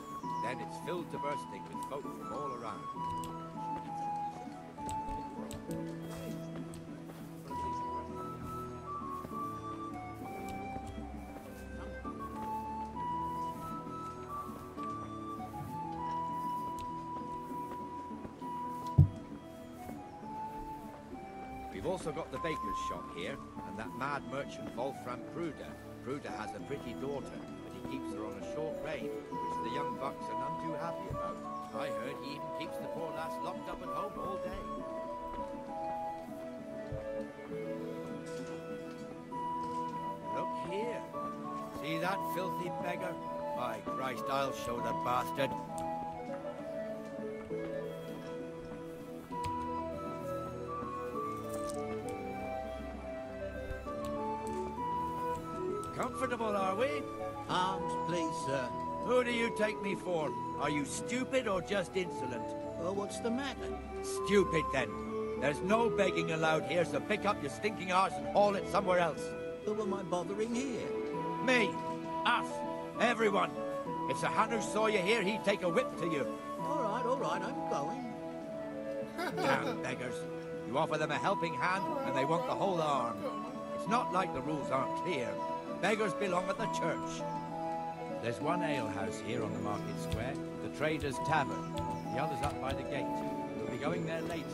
Then it's filled to bursting with folk from all around. We've also got the baker's shop here, and that mad merchant Wolfram Kruder. Kruder has a pretty daughter, but he keeps her on a short rein, which the young bucks are none too happy about. I heard he even keeps the poor lass locked up at home all day. Look here. See that filthy beggar? By Christ, I'll show the bastard. Comfortable, are we? Arms, please, sir. Who do you take me for? Are you stupid or just insolent? Well, what's the matter? Stupid, then. There's no begging allowed here, so pick up your stinking arse and haul it somewhere else. Who am I bothering here? Me. Us. Everyone. If Sir Hanush saw you here, he'd take a whip to you. All right, I'm going. Damn beggars. You offer them a helping hand, and they want the whole arm. It's not like the rules aren't clear. Beggars belong at the church. There's one alehouse here on the market square, the Trader's Tavern. The other's up by the gate. We'll be going there later.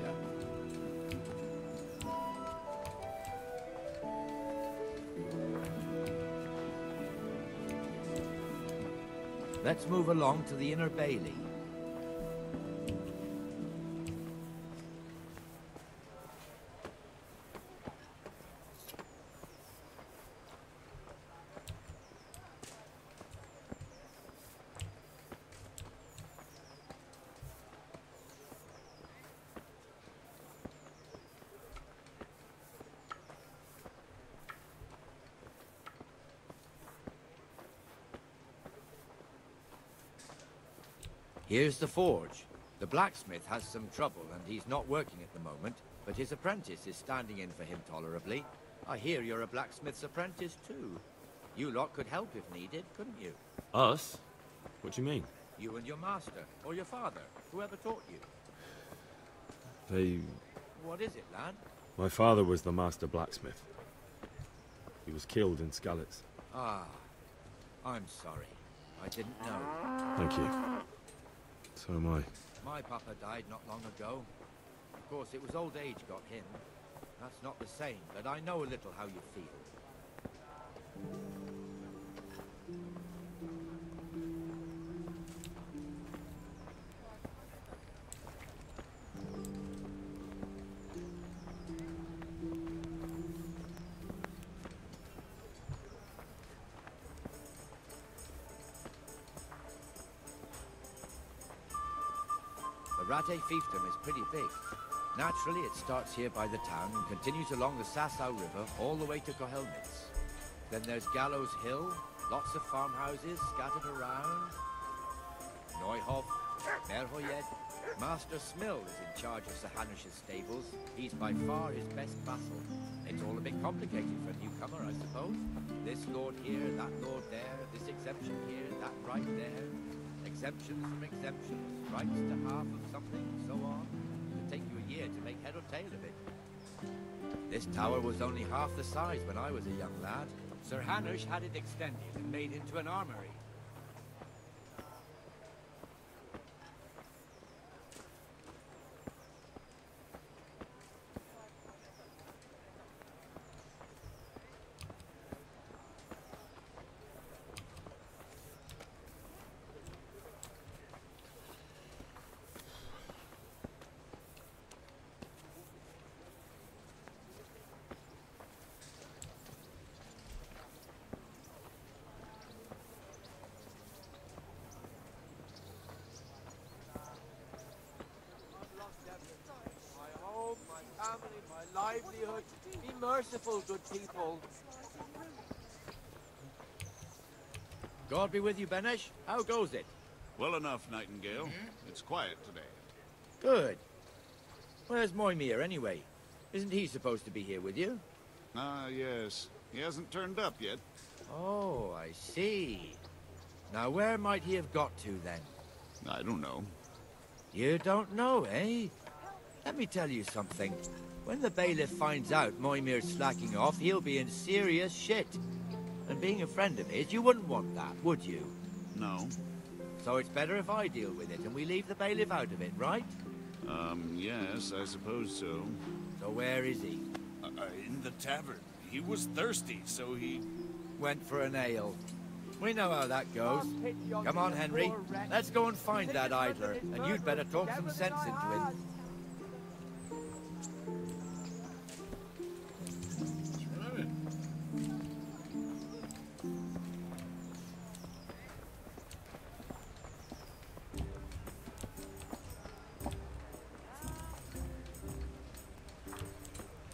Let's move along to the Inner Bailey. Here's the forge. The blacksmith has some trouble and he's not working at the moment, but his apprentice is standing in for him tolerably. I hear you're a blacksmith's apprentice too. You lot could help if needed, couldn't you? Us? What do you mean? You and your master, or your father, whoever taught you. They... What is it, lad? My father was the master blacksmith. He was killed in Skalitz. Ah, I'm sorry. I didn't know. Thank you. So am I. My papa died not long ago. Of course, it was old age got him. That's not the same, but I know a little how you feel. Rate fiefdom is pretty big. Naturally, it starts here by the town and continues along the Sasau River all the way to Kohelnitz. Then there's Gallows Hill, lots of farmhouses scattered around. Neuhof, Merhoyed. Master Smill is in charge of Sir Hanush's stables. He's by far his best vassal. It's all a bit complicated for a newcomer, I suppose. This lord here, that lord there, this exemption here, that right there. Exemptions from exemptions, rights to half of something, so on. It'll take you a year to make head or tail of it. This tower was only half the size when I was a young lad. Sir Hanush had it extended and made into an armory. Livelihood. Be merciful, good people. God be with you, Benesh. How goes it? Well enough, Nightingale. It's quiet today. Good. Where's Moimir, anyway? Isn't he supposed to be here with you? Ah, yes. He hasn't turned up yet. Oh, I see. Now, where might he have got to, then? I don't know. You don't know, eh? Let me tell you something. When the bailiff finds out Moimir's slacking off, he'll be in serious shit. And being a friend of his, you wouldn't want that, would you? No. So it's better if I deal with it and we leave the bailiff out of it, right? Yes, I suppose so. So where is he? In the tavern. He was thirsty, so he... went for an ale. We know how that goes. Come on, Henry. Let's go and find that idler, and you'd better talk some sense into him.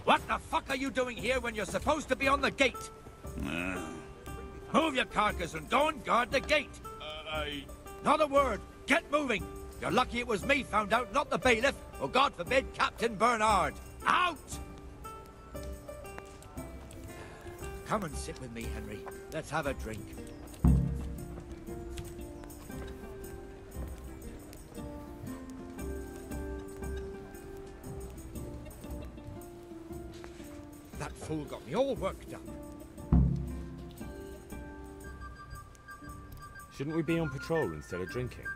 What the fuck are you doing here when you're supposed to be on the gate? Move your carcass and go and guard the gate. Not a word. Get moving. You're lucky it was me found out, not the bailiff, or God forbid, Captain Bernard. Out! Come and sit with me, Henry. Let's have a drink. That fool got me all worked up. Shouldn't we be on patrol instead of drinking?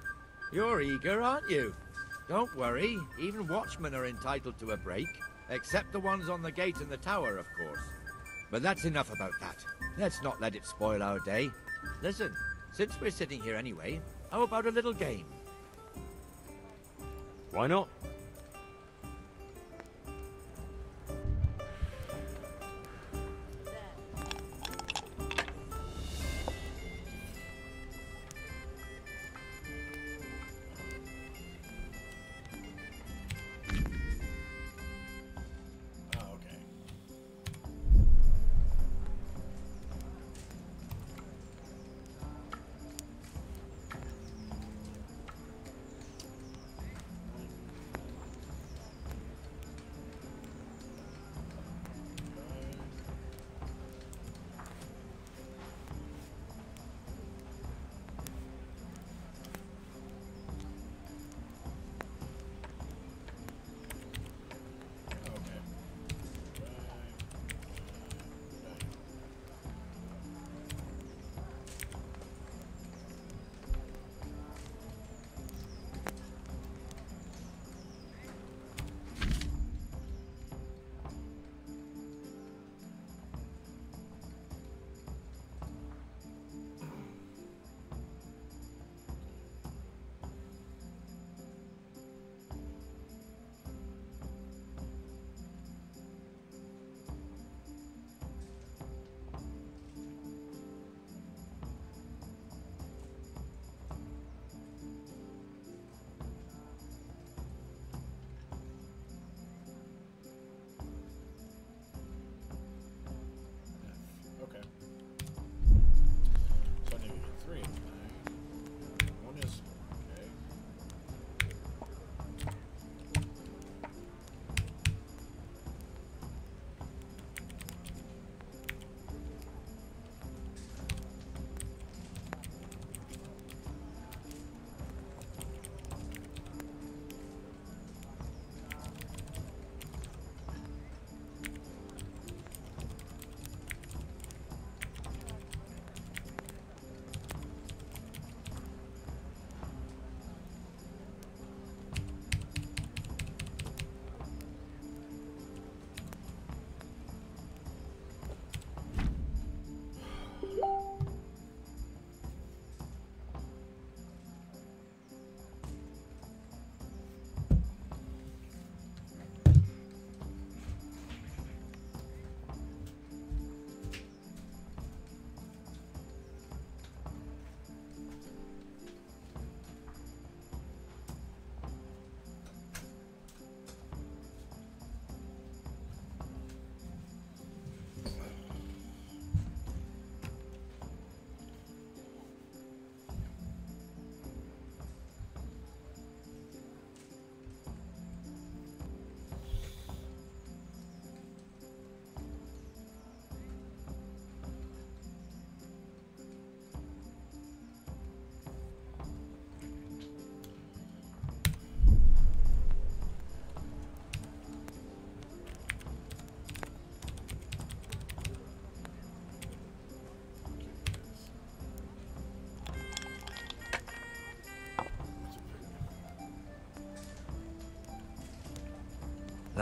You're eager, aren't you? Don't worry. Even watchmen are entitled to a break. Except the ones on the gate and the tower, of course. But that's enough about that. Let's not let it spoil our day. Listen, since we're sitting here anyway, how about a little game? Why not?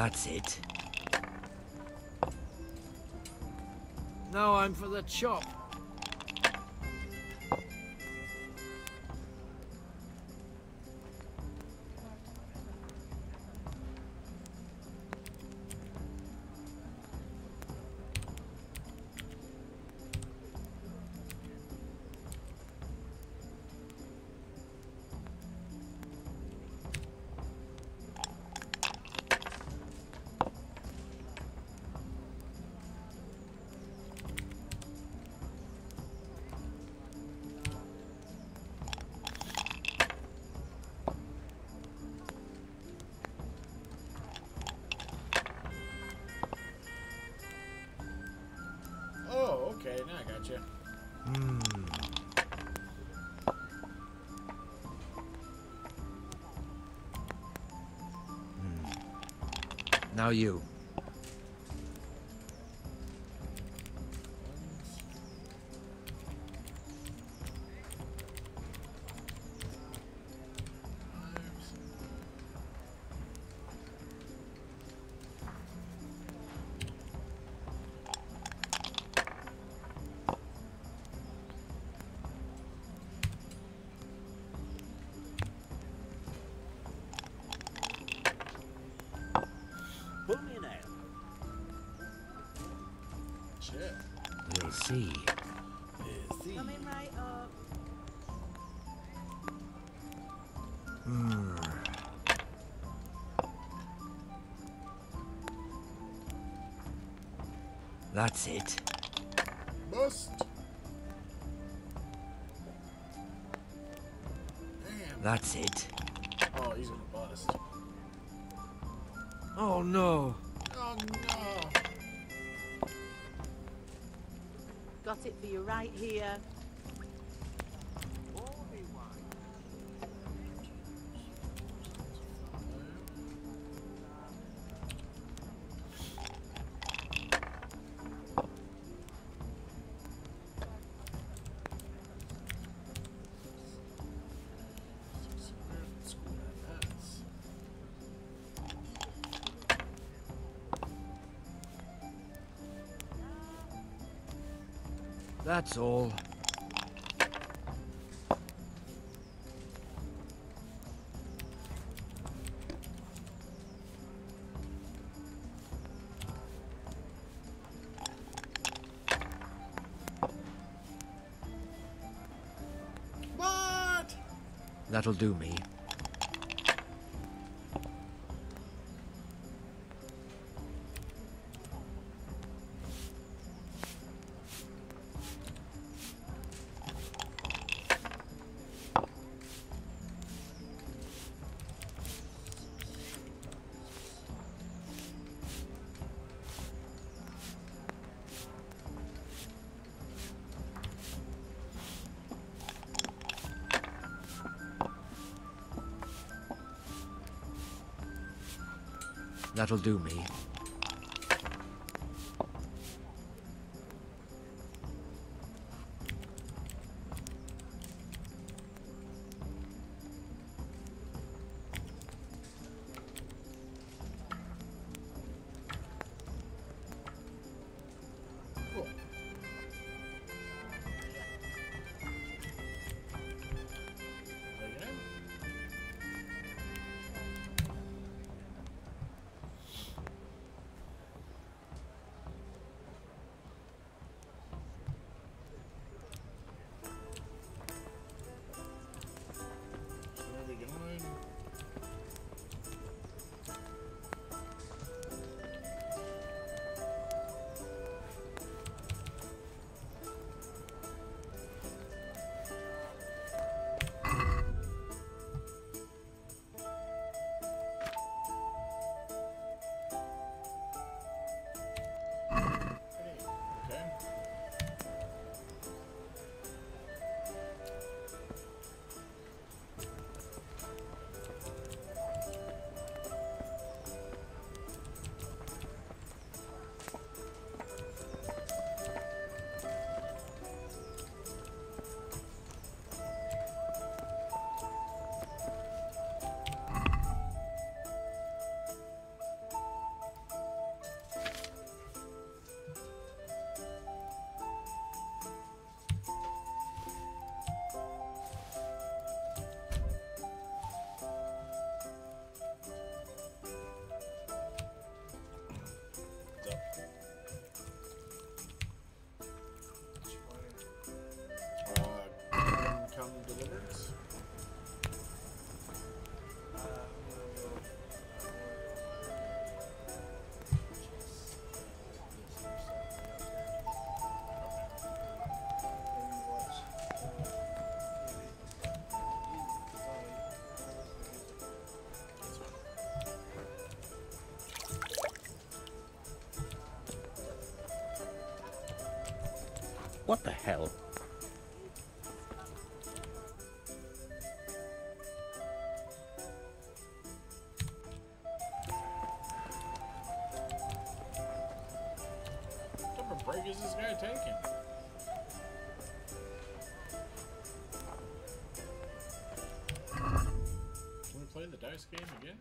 That's it. Now I'm for the chop. Oh, okay, now I got you. Now you. Pull me an ale. Shit. We'll see. Coming right up. That's it. Bust. That's it. Oh, he's gonna bust. Oh no. Oh no. Got it for you right here. That's all. What? That'll do me. That'll do me. Cool. What the hell? What type of break is this guy taking? Can we play the dice game again?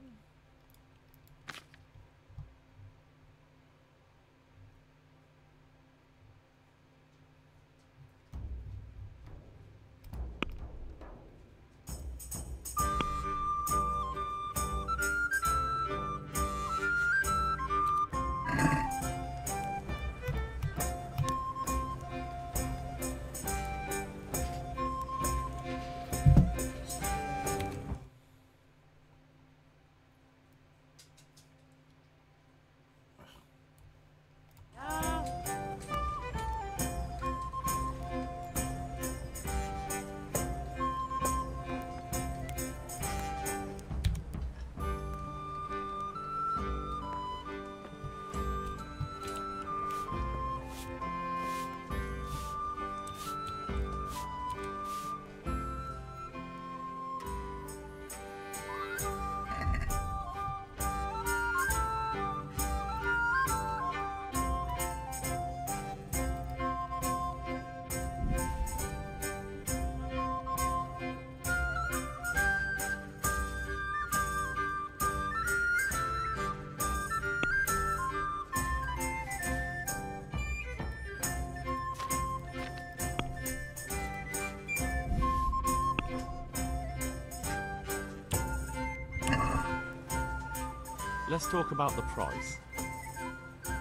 Let's talk about the price.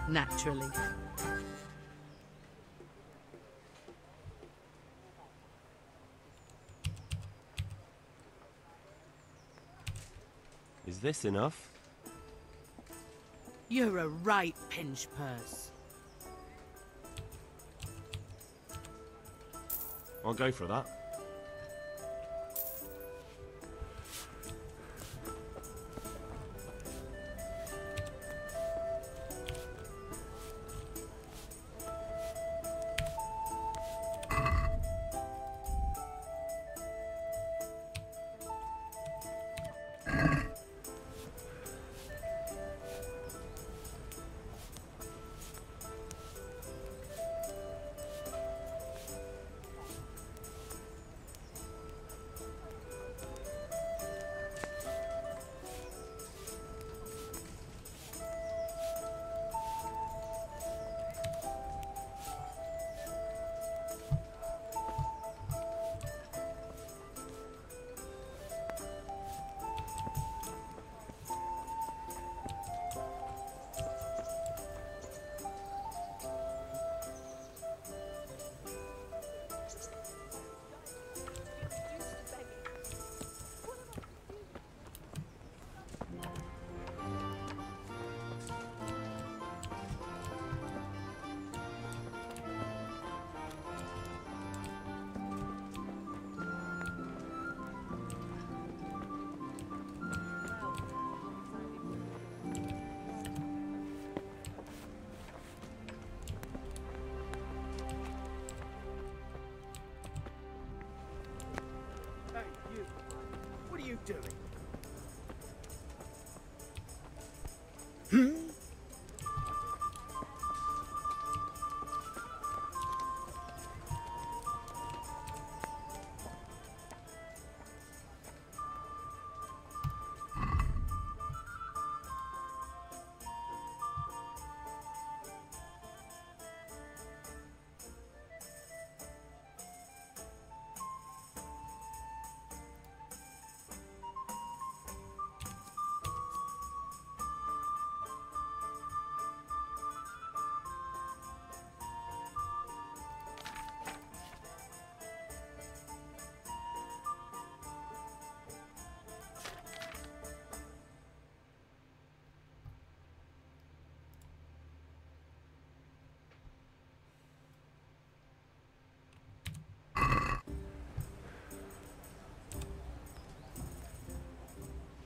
Naturally. Is this enough? You're a right pinch purse. I'll go for that. What are you doing?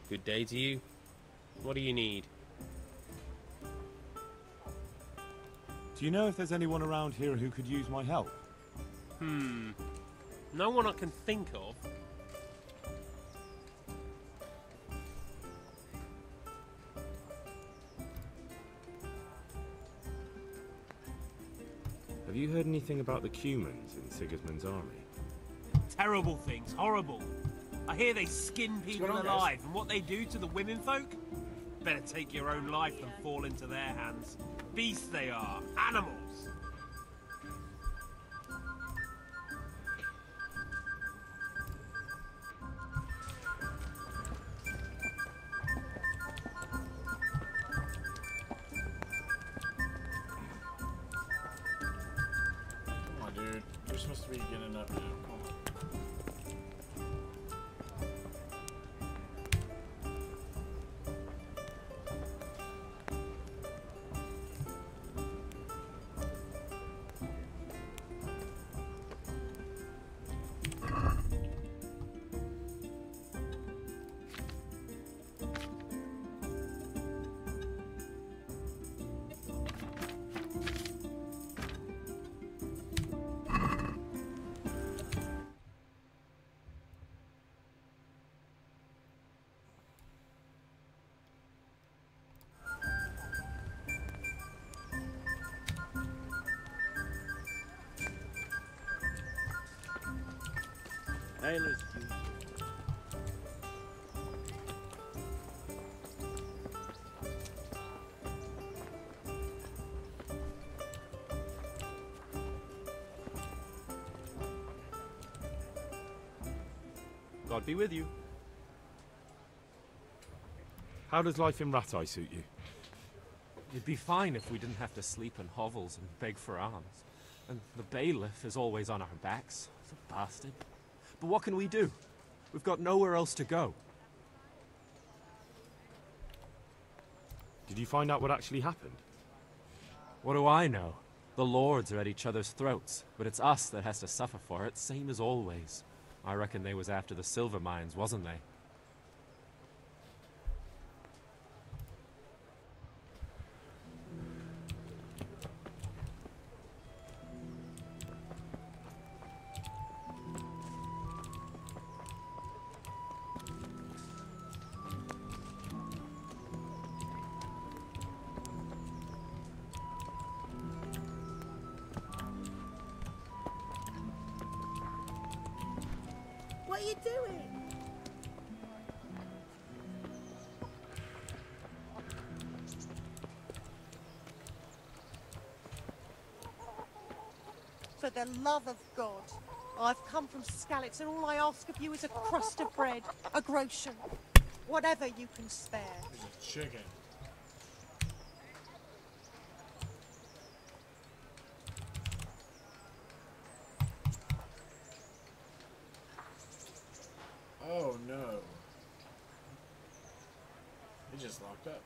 Good day to you. What do you need? Do you know if there's anyone around here who could use my help? No one I can think of. Have you heard anything about the Cumans in Sigismund's army? Terrible things, horrible. I hear they skin people going on, alive, and what they do to the women folk? Better take your own life than fall into their hands. Beasts they are, animals. Come on, dude. You're supposed to be getting up now. Come on. Taylor's due. God be with you. How does life in Rattay suit you? It'd be fine if we didn't have to sleep in hovels and beg for alms. And the bailiff is always on our backs. The bastard. But what can we do? We've got nowhere else to go. Did you find out what actually happened? What do I know? The lords are at each other's throats, but it's us that has to suffer for it, same as always. I reckon they was after the silver mines, wasn't they? What are you doing? For the love of God, I've come from Skalitz, and all I ask of you is a crust of bread, a groschen, whatever you can spare. There's a chicken. Oh no. He just locked up.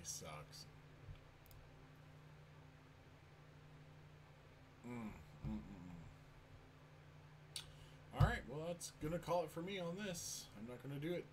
Sucks. Alright, well that's gonna call it for me on this. I'm not gonna do it.